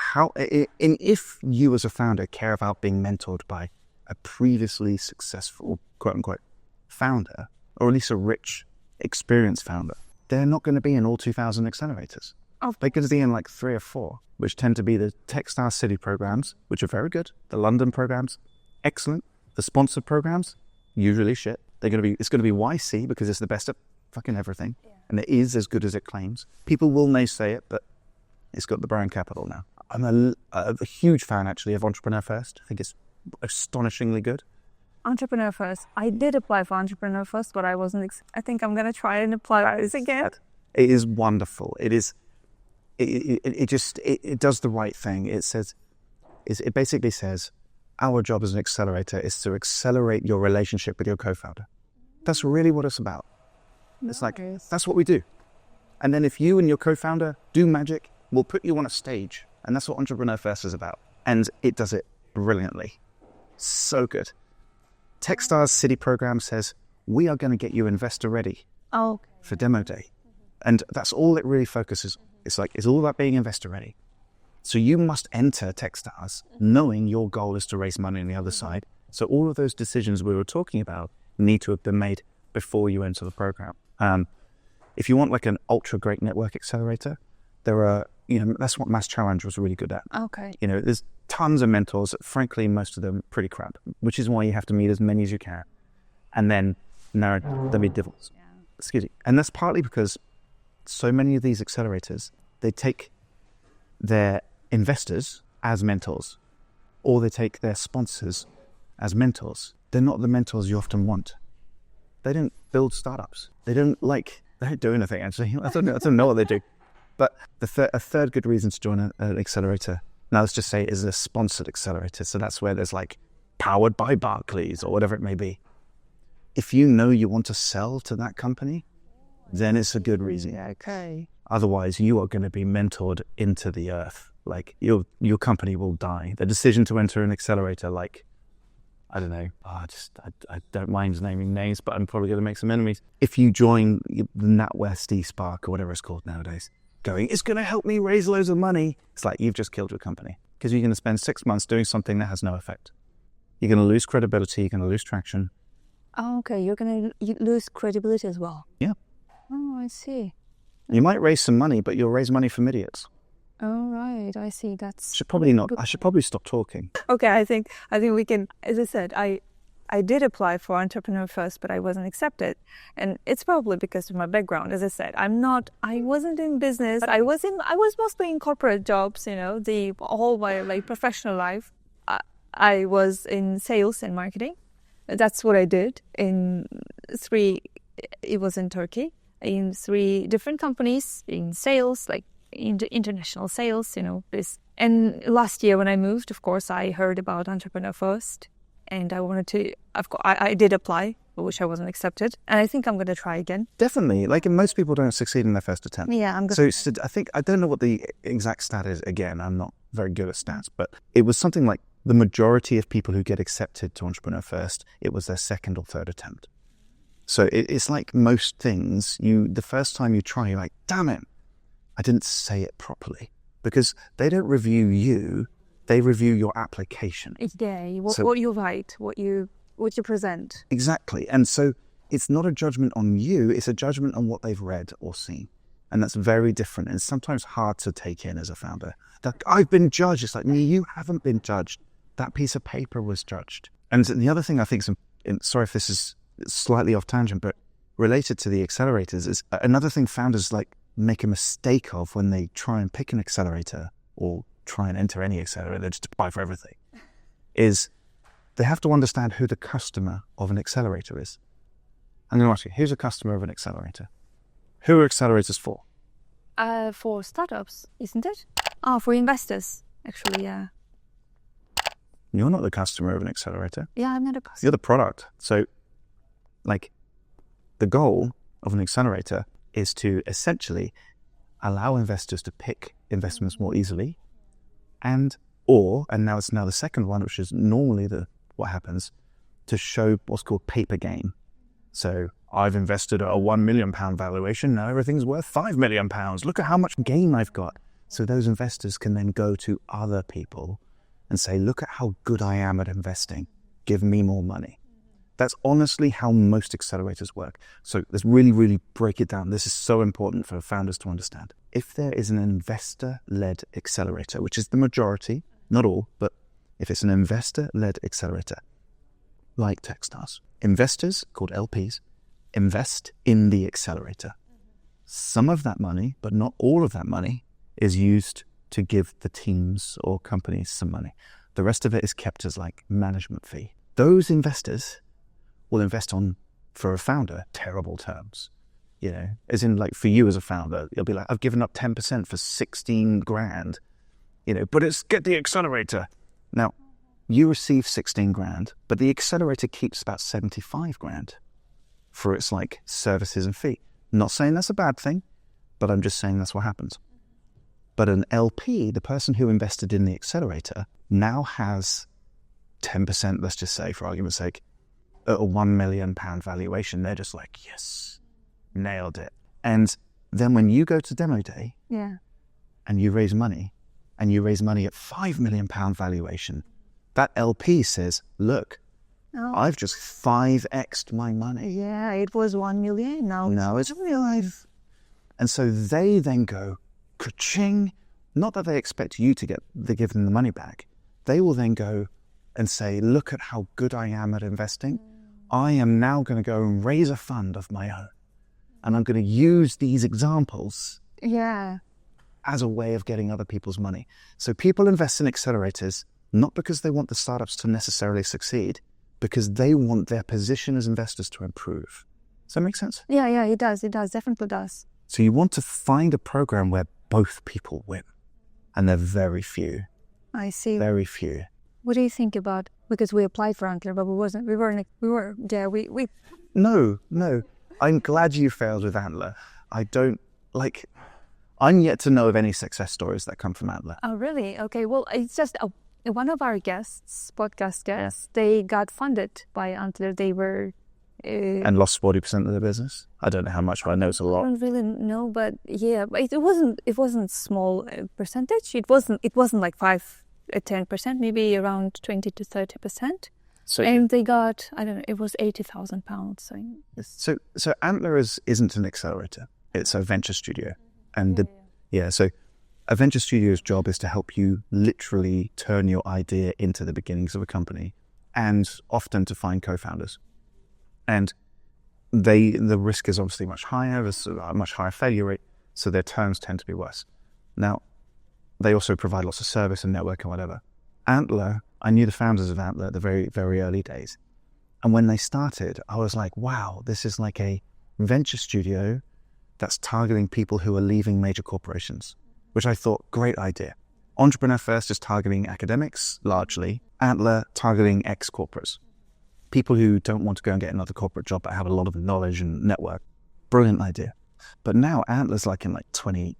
if you as a founder care about being mentored by a previously successful, quote unquote, founder, or at least a rich, experienced founder, they're not going to be in all 2,000 accelerators. They're going to be in like 3 or 4, which tend to be the Techstars City programs, which are very good. The London programs, excellent. The sponsored programs, usually shit. It's going to be YC because it's the best at fucking everything. Yeah. And it is as good as it claims. People will naysay it, but it's got the brand capital now. I'm a huge fan, actually, of Entrepreneur First. I think it's astonishingly good. Entrepreneur First. I did apply for Entrepreneur First, but I wasn't. I think I'm going to try and apply this again. It is wonderful. It is. It does the right thing. It basically says, our job as an accelerator is to accelerate your relationship with your co-founder. That's really what it's about. Nice. It's like, that's what we do. And then if you and your co-founder do magic, we'll put you on a stage. And that's what Entrepreneur First is about. And it does it brilliantly. So good. Techstars City program says, we are going to get you investor ready for demo day. And that's all it really focuses on. It's all about being investor ready. So you must enter Techstars knowing your goal is to raise money on the other side. So all of those decisions we were talking about need to have been made before you enter the program. If you want like an ultra great network accelerator, there are, that's what Mass Challenge was really good at. Okay. There's tons of mentors. Frankly, most of them pretty crap, which is why you have to meet as many as you can and then narrow the mid-levels. Yeah. Excuse me. And that's partly because so many of these accelerators, they take their investors as mentors, or they take their sponsors as mentors. They're not the mentors you often want. They don't build startups. They don't do anything, actually. I don't know what they do. But a third good reason to join an accelerator, now let's just say, is a sponsored accelerator. So that's where there's like powered by Barclays or whatever it may be. If you know you want to sell to that company, then it's a good reason. Yeah, okay. Otherwise, you are going to be mentored into the earth. Like your company will die. The decision to enter an accelerator, like, I don't know. I don't mind naming names, but I'm probably going to make some enemies. If you join the NatWest eSpark or whatever it's called nowadays, it's going to help me raise loads of money. It's like you've just killed your company because you're going to spend 6 months doing something that has no effect. You're going to lose credibility. You're going to lose traction. Oh, okay. You're going to lose credibility as well. Yeah. Oh, I see. You might raise some money, but you'll raise money from idiots. Oh, right. I see. That's... I should probably stop talking. Okay, I think we can... As I said, I did apply for Entrepreneur First, but I wasn't accepted. And it's probably because of my background. As I said, I wasn't in business. I was mostly in corporate jobs, the whole my professional life. I was in sales and marketing. That's what I did in It was in Turkey, in 3 different companies, in sales, like in international sales, this. And last year when I moved, of course, I heard about Entrepreneur First, and I wanted to, of course, I did apply, which I wasn't accepted. And I think I'm going to try again. Definitely. Like, most people don't succeed in their first attempt. Yeah, I'm going So I don't know what the exact stat is. Again, I'm not very good at stats, but it was something like the majority of people who get accepted to Entrepreneur First, it was their second or third attempt. So it's like most things, the first time you try, you're like, damn it, I didn't say it properly. Because they don't review you, they review your application. Yeah, what you write, what you present. Exactly. And so it's not a judgment on you, it's a judgment on what they've read or seen. And that's very different. And it's sometimes hard to take in as a founder. Like, I've been judged. It's like, no, you haven't been judged. That piece of paper was judged. And the other thing I think sorry if this is slightly off tangent, but related to the accelerators is another thing founders make a mistake of when they try and pick an accelerator or try and enter any accelerator, just apply for everything, is they have to understand who the customer of an accelerator is. I'm going to ask you, who's a customer of an accelerator? Who are accelerators for? For startups, isn't it? Oh, for investors, actually, yeah. You're not the customer of an accelerator. Yeah, I'm not a customer. You're the product. So, the goal of an accelerator is to essentially allow investors to pick investments more easily, and now the second one, which is normally what happens, to show what's called paper gain. So I've invested at a £1 million valuation, now everything's worth £5 million. Look at how much gain I've got. So those investors can then go to other people and say, look at how good I am at investing. Give me more money. That's honestly how most accelerators work. So let's really, really break it down. This is so important for founders to understand. If there is an investor-led accelerator, which is the majority, not all, but if it's an investor-led accelerator, like Techstars, investors, called LPs, invest in the accelerator. Some of that money, but not all of that money, is used to give the teams or companies some money. The rest of it is kept as management fee. Those investors will invest for a founder, terrible terms. As in for you as a founder, you'll be like, I've given up 10% for 16 grand, but it's get the accelerator. Now, you receive 16 grand, but the accelerator keeps about 75 grand for its services and fee. Not saying that's a bad thing, but I'm just saying that's what happens. But an LP, the person who invested in the accelerator, now has 10%, let's just say for argument's sake, at a £1 million valuation. They're just like, yes, nailed it. And then when you go to demo day, yeah, and you raise money at £5 million valuation, that LP says, look, I've just 5x'd my money. Yeah, it was 1 million. Now it's 5. And so they then go, ka-ching. Not that they expect you to give them the money back. They will then go and say, look at how good I am at investing. I am now going to go and raise a fund of my own. And I'm going to use these examples as a way of getting other people's money. So people invest in accelerators, not because they want the startups to necessarily succeed, because they want their position as investors to improve. Does that make sense? Yeah, it does. It does, definitely does. So you want to find a program where both people win. And they're very few. I see. Very few. What do you think about, because we applied for Antler, but No. I'm glad you failed with Antler. I'm yet to know of any success stories that come from Antler. Oh, really? Okay, well, it's just one of our podcast guests, they got funded by Antler. They were... and lost 40% of their business? I don't know how much, but I know it's a lot. I don't really know, but yeah, but it wasn't small percentage. It wasn't like 10%, maybe around 20 to 30%. So, and they got, I don't know, it was £80,000. So Antler isn't an accelerator. It's a venture studio. And so a venture studio's job is to help you literally turn your idea into the beginnings of a company, and often to find co-founders. And the risk is obviously much higher. There's a much higher failure rate, so their terms tend to be worse. Now, they also provide lots of service and network and whatever. Antler, I knew the founders of Antler at the very, very early days. And when they started, I was like, wow, this is like a venture studio that's targeting people who are leaving major corporations, which I thought, great idea. Entrepreneur First is targeting academics, largely. Antler targeting ex-corporates. People who don't want to go and get another corporate job but have a lot of knowledge and network. Brilliant idea. But now Antler's like in 20,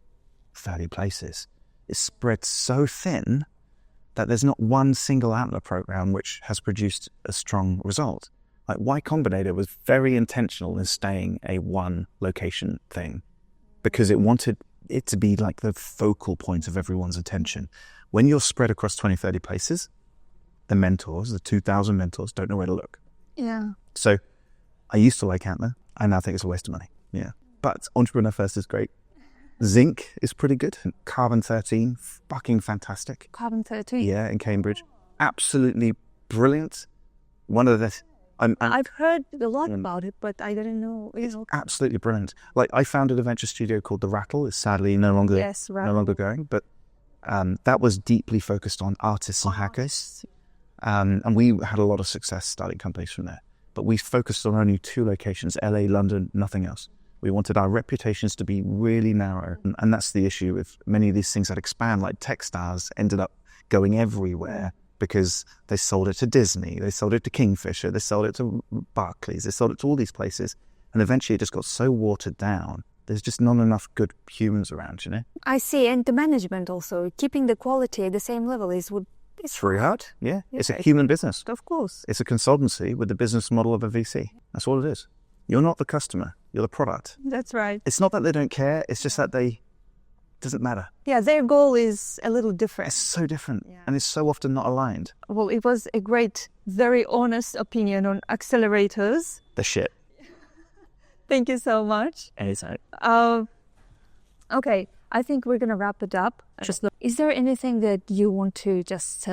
30 places. It's spread so thin that there's not one single Antler program which has produced a strong result. Like Y Combinator was very intentional in staying a one location thing because it wanted it to be like the focal point of everyone's attention. When you're spread across 20, 30 places, the mentors, the 2,000 mentors, don't know where to look. Yeah. So I used to like Antler. I now think it's a waste of money. Yeah. But Entrepreneur First is great. Zinc is pretty good. Carbon 13, fucking fantastic. Carbon 13. Yeah, in Cambridge. Absolutely brilliant. One of the... I've heard a lot about it, but I didn't know. It's absolutely brilliant. Like I founded a venture studio called The Rattle. It's sadly no longer going, but that was deeply focused on artists and hackers. And we had a lot of success starting companies from there. But we focused on only 2 locations, LA, London, nothing else. We wanted our reputations to be really narrow. And that's the issue with many of these things that expand, like Techstars ended up going everywhere because they sold it to Disney, they sold it to Kingfisher, they sold it to Barclays, they sold it to all these places. And eventually it just got so watered down. There's just not enough good humans around, you know? I see. And the management also, keeping the quality at the same level it's very hard. Yeah. It's a human business. Of course. It's a consultancy with the business model of a VC. That's all it is. You're not the customer. You're the product. That's right. It's not that they don't care. It's just that doesn't matter. Yeah, their goal is a little different. It's so different. Yeah. And it's so often not aligned. Well, it was a great, very honest opinion on accelerators. The shit. Thank you so much. Anytime. Okay, I think we're going to wrap it up. Is there anything that you want to just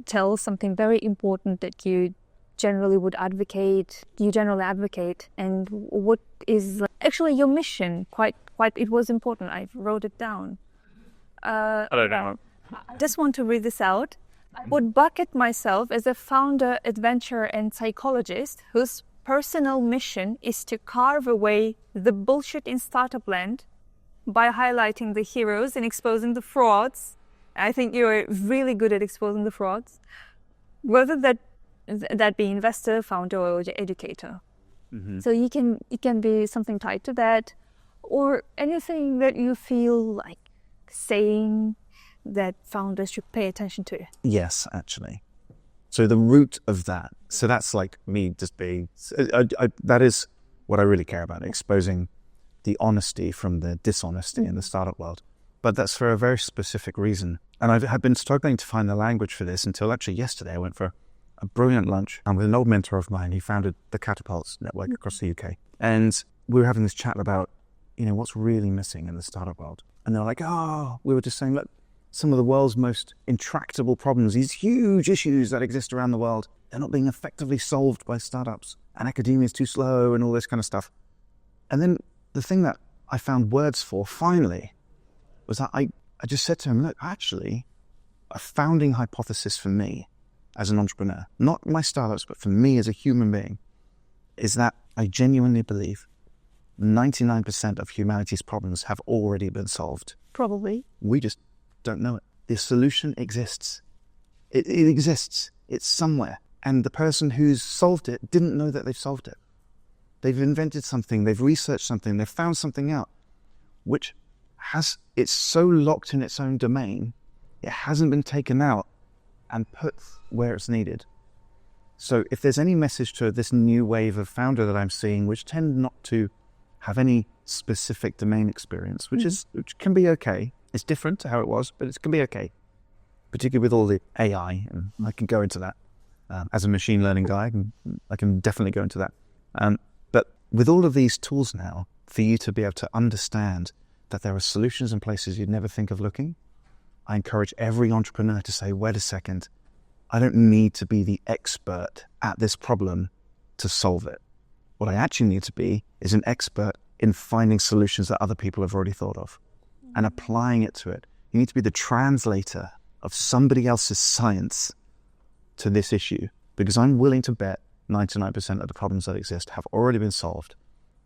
tell something very important that you generally advocate, and what is actually your mission? Quite, it was important. I wrote it down. I don't know. I just want to read this out. I would bucket myself as a founder, adventurer, and psychologist whose personal mission is to carve away the bullshit in startup land by highlighting the heroes and exposing the frauds. I think you're really good at exposing the frauds, whether that be investor, founder, or educator. Mm-hmm. So it can be something tied to that, or anything that you feel like saying that founders should pay attention to. Yes, actually. So the root of that, so that's like me just being, that is what I really care about, exposing the honesty from the dishonesty in the startup world. But that's for a very specific reason. And I've been struggling to find the language for this until actually yesterday I went for a brilliant lunch with an old mentor of mine. He founded the Catapults network across the UK. And we were having this chat about, what's really missing in the startup world. And they're like, we were just saying, look, some of the world's most intractable problems, these huge issues that exist around the world, they're not being effectively solved by startups. And academia is too slow and all this kind of stuff. And then the thing that I found words for finally was that I just said to him, look, actually, a founding hypothesis for me as an entrepreneur, not my startups, but for me as a human being, is that I genuinely believe 99% of humanity's problems have already been solved. Probably. We just don't know it. The solution exists. It exists. It's somewhere. And the person who's solved it didn't know that they've solved it. They've invented something, they've researched something, they've found something out, which it's so locked in its own domain, it hasn't been taken out and put where it's needed. So if there's any message to this new wave of founder that I'm seeing, which tend not to have any specific domain experience, which can be okay. It's different to how it was, but it can be okay, particularly with all the AI, and I can go into that. As a machine learning guy, I can definitely go into that. But with all of these tools now, for you to be able to understand that there are solutions in places you'd never think of looking, I encourage every entrepreneur to say, wait a second, I don't need to be the expert at this problem to solve it. What I actually need to be is an expert in finding solutions that other people have already thought of and applying it to it. You need to be the translator of somebody else's science to this issue, because I'm willing to bet 99% of the problems that exist have already been solved.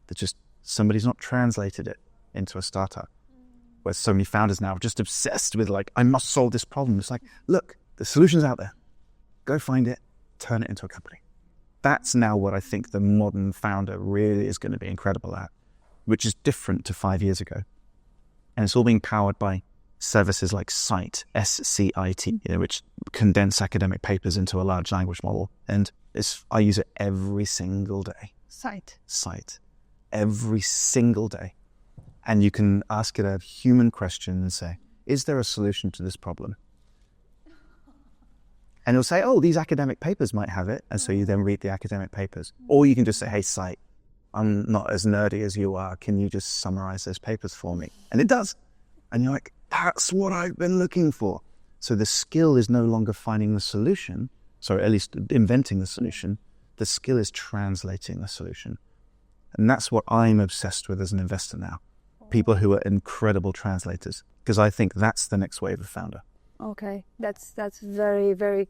They're just somebody's not translated it into a startup. Where so many founders now are just obsessed with like, I must solve this problem. It's like, look, the solution's out there. Go find it, turn it into a company. That's now what I think the modern founder really is going to be incredible at, which is different to 5 years ago. And it's all being powered by services like Scite, S-C-I-T, which condense academic papers into a large language model. And I use it every single day. Scite. Every single day. And you can ask it a human question and say, is there a solution to this problem? And it'll say, oh, these academic papers might have it. And so you then read the academic papers. Or you can just say, hey, Scite, I'm not as nerdy as you are. Can you just summarize those papers for me? And it does. And you're like, that's what I've been looking for. So the skill is no longer finding the solution. Sorry, at least inventing the solution. The skill is translating the solution. And that's what I'm obsessed with as an investor now. People who are incredible translators. Because I think that's the next wave of founder. Okay, that's very, very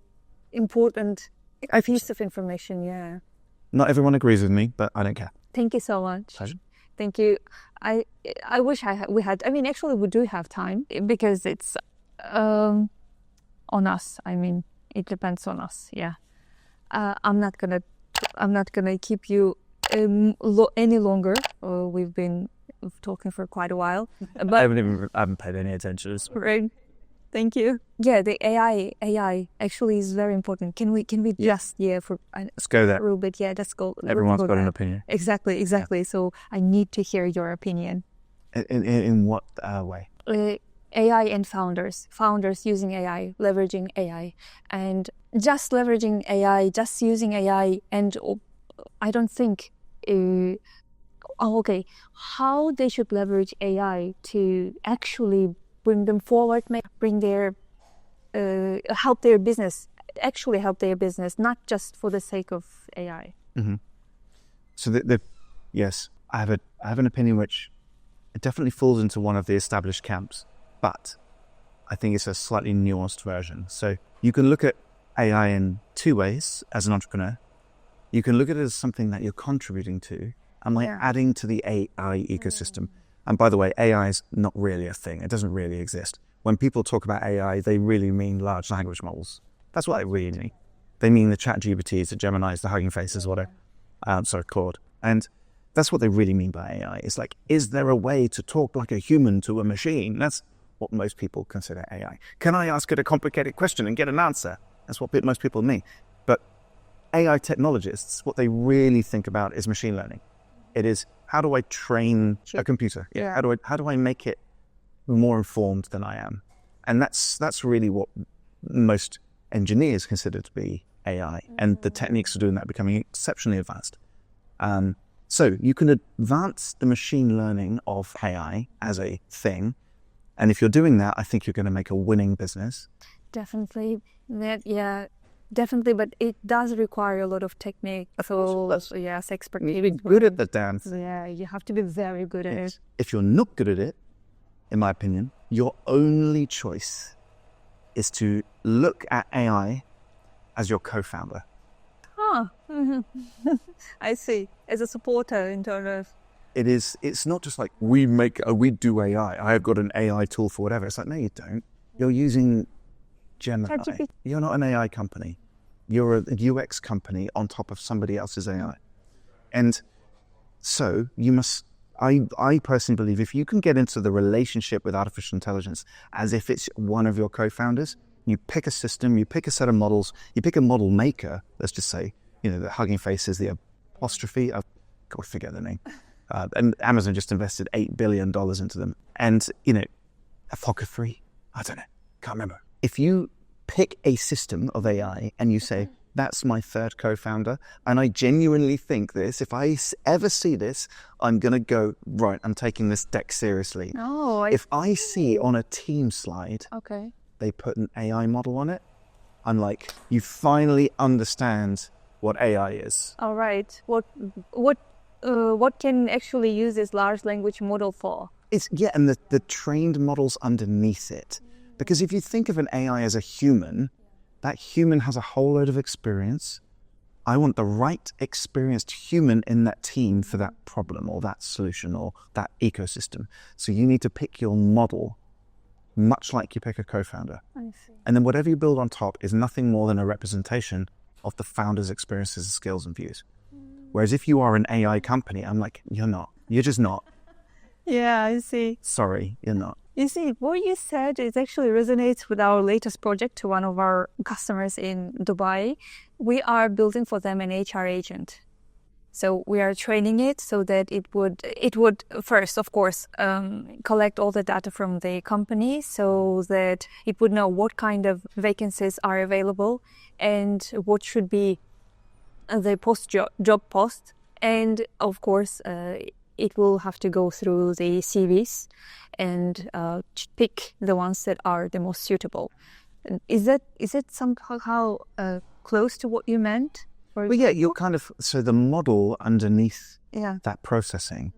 important piece of information, yeah. Not everyone agrees with me, but I don't care. Thank you so much. Pleasure. Thank you. I wish we had, I mean, actually we do have time because it's on us. I mean, it depends on us, yeah. I'm not gonna keep you any longer. We've been talking for quite a while. But I haven't paid any attention to this. Right. Thank you. Yeah, the AI actually is very important. Can we just let's go there. A little bit? Yeah, let's go. Everyone's got there. an opinion. Exactly. Yeah. So I need to hear your opinion. In what way? AI and founders using AI, leveraging AI, and just leveraging AI, just using AI, and I don't think. Okay, how they should leverage AI to actually bring them forward, bring their help their business, not just for the sake of AI. Mm-hmm. So yes, I have an opinion which it definitely falls into one of the established camps, but I think it's a slightly nuanced version. So you can look at AI in two ways as an entrepreneur. You can look at it as something that you're contributing to and adding to the AI ecosystem. And by the way, AI is not really a thing. It doesn't really exist. When people talk about AI, they really mean large language models. That's what they really mean. They mean the ChatGPTs, the Geminis, the Hugging Faces, whatever. Claude. And that's what they really mean by AI. It's like, is there a way to talk like a human to a machine? That's what most people consider AI. Can I ask it a complicated question and get an answer? That's what most people mean. But AI technologists, what they really think about is machine learning. It is, how do I train a computer? Yeah. How do I make it more informed than I am? And that's really what most engineers consider to be AI. And the techniques for doing that are becoming exceptionally advanced. So you can advance the machine learning of AI as a thing. And if you're doing that, I think you're going to make a winning business. Definitely. Definitely, but it does require a lot of technique. So, yes, expertise. You need to be good at the dance. Yeah, you have to be very good at it. If you're not good at it, in my opinion, your only choice is to look at AI as your co-founder. I see. As a supporter in terms of... It's not just like we do AI. I have got an AI tool for whatever. It's like, no, you don't. You're using Gemini. You're not an AI company. You're a UX company on top of somebody else's AI. And so you must, I personally believe if you can get into the relationship with artificial intelligence as if it's one of your co-founders, you pick a system, you pick a set of models, you pick a model maker, let's just say, the Hugging Faces, the apostrophe, I forget the name. And Amazon just invested $8 billion into them. And, Aphoca 3, I don't know, can't remember. If you pick a system of AI and you say, that's my third co-founder, and I genuinely think this, if I ever see this, I'm going to go, right, I'm taking this deck seriously. If I see on a team slide, they put an AI model on it, I'm like, you finally understand what AI is. All right. What can actually use this large language model for? And the trained models underneath it. Because if you think of an AI as a human, that human has a whole load of experience, I want the right experienced human in that team for that problem or that solution or that ecosystem. So you need to pick your model much like you pick a co-founder. I see. And then whatever you build on top is nothing more than a representation of the founder's experiences, skills, and views. Whereas if you are an AI company, I'm like, you're not. You're just not. Yeah, I see. Sorry, you're not. You see, what you said, it actually resonates with our latest project to one of our customers in Dubai. We are building for them an HR agent. So we are training it so that it would first, of course, collect all the data from the company so that it would know what kind of vacancies are available and what should be the job post. And of course, it will have to go through the CVs and pick the ones that are the most suitable. Is it somehow close to what you meant? Well, yeah, you're kind of, so the model underneath that processing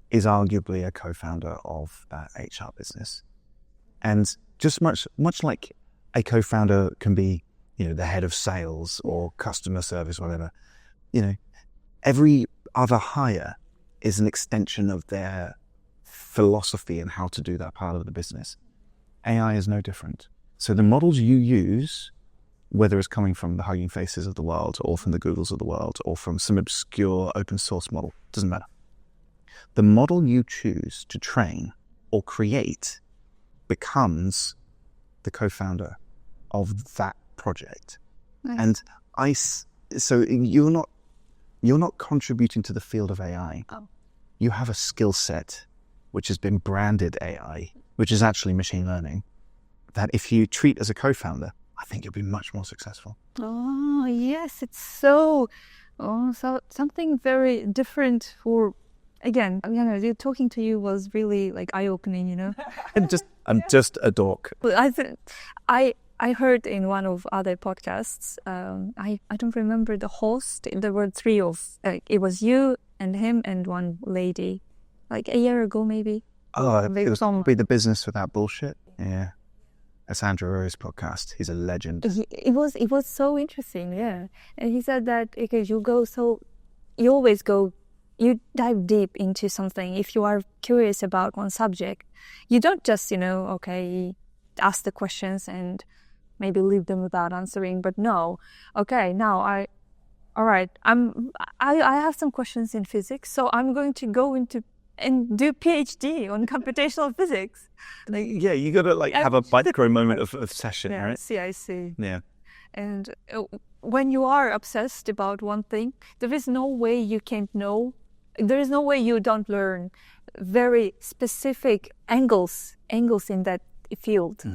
is arguably a co-founder of that HR business. And just much like a co-founder can be, the head of sales or customer service, whatever, every other hire is an extension of their philosophy and how to do that part of the business. AI is no different. So the models you use, whether it's coming from the Hugging Faces of the world or from the Googles of the world or from some obscure open source model, doesn't matter. The model you choose to train or create becomes the co-founder of that project. Nice. And so you're not contributing to the field of AI. Oh. You have a skill set which has been branded AI, which is actually machine learning, that if you treat as a co-founder, I think you'll be much more successful. Oh, yes, it's so something very different for, again, talking to you was really like eye-opening, I'm just a dork. I heard in one of other podcasts, I don't remember the host, there were three it was you and him and one lady, like a year ago maybe. Oh, it was probably The Business Without Bullshit. Yeah. That's Andrew Rowe's podcast. He's a legend. It was so interesting, yeah. And he said that because you dive deep into something. If you are curious about one subject, you don't just, ask the questions and maybe leave them without answering. But no, okay, now I have some questions in physics, so I'm going to go into and do PhD on computational physics. Yeah, you got to have a micro moment of session, right? I see. Yeah. And when you are obsessed about one thing, there is no way you can't know. There is no way you don't learn very specific angles in that field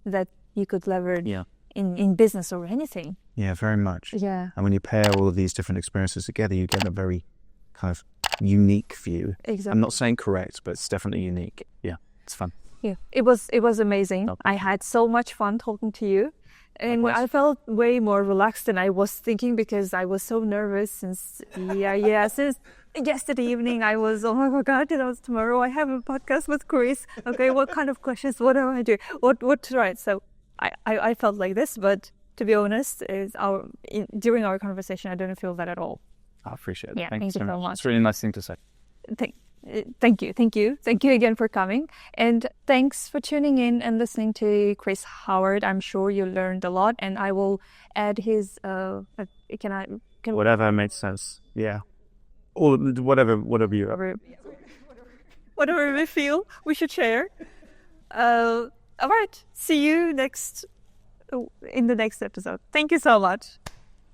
that you could leverage in business or anything. Yeah, very much. Yeah. And when you pair all of these different experiences together, you get a very kind of unique view. Exactly. I'm not saying correct, but it's definitely unique. Yeah, it's fun. Yeah, it was amazing. I had so much fun talking to you. And I felt way more relaxed than I was thinking because I was so nervous since yesterday evening. I was, oh my God, tomorrow I have a podcast with Chris. Okay, what kind of questions? What do I do? What to write? So I felt like this, but to be honest, during our conversation, I didn't feel that at all. I appreciate it. Yeah, thank you so much. much. It's a really nice thing to say. Thank you again for coming, and thanks for tuning in and listening to Chris Howard. I'm sure you learned a lot, and I will add his whatever makes sense. Yeah, or whatever we feel we should share. All right, see you in the next episode. Thank you so much.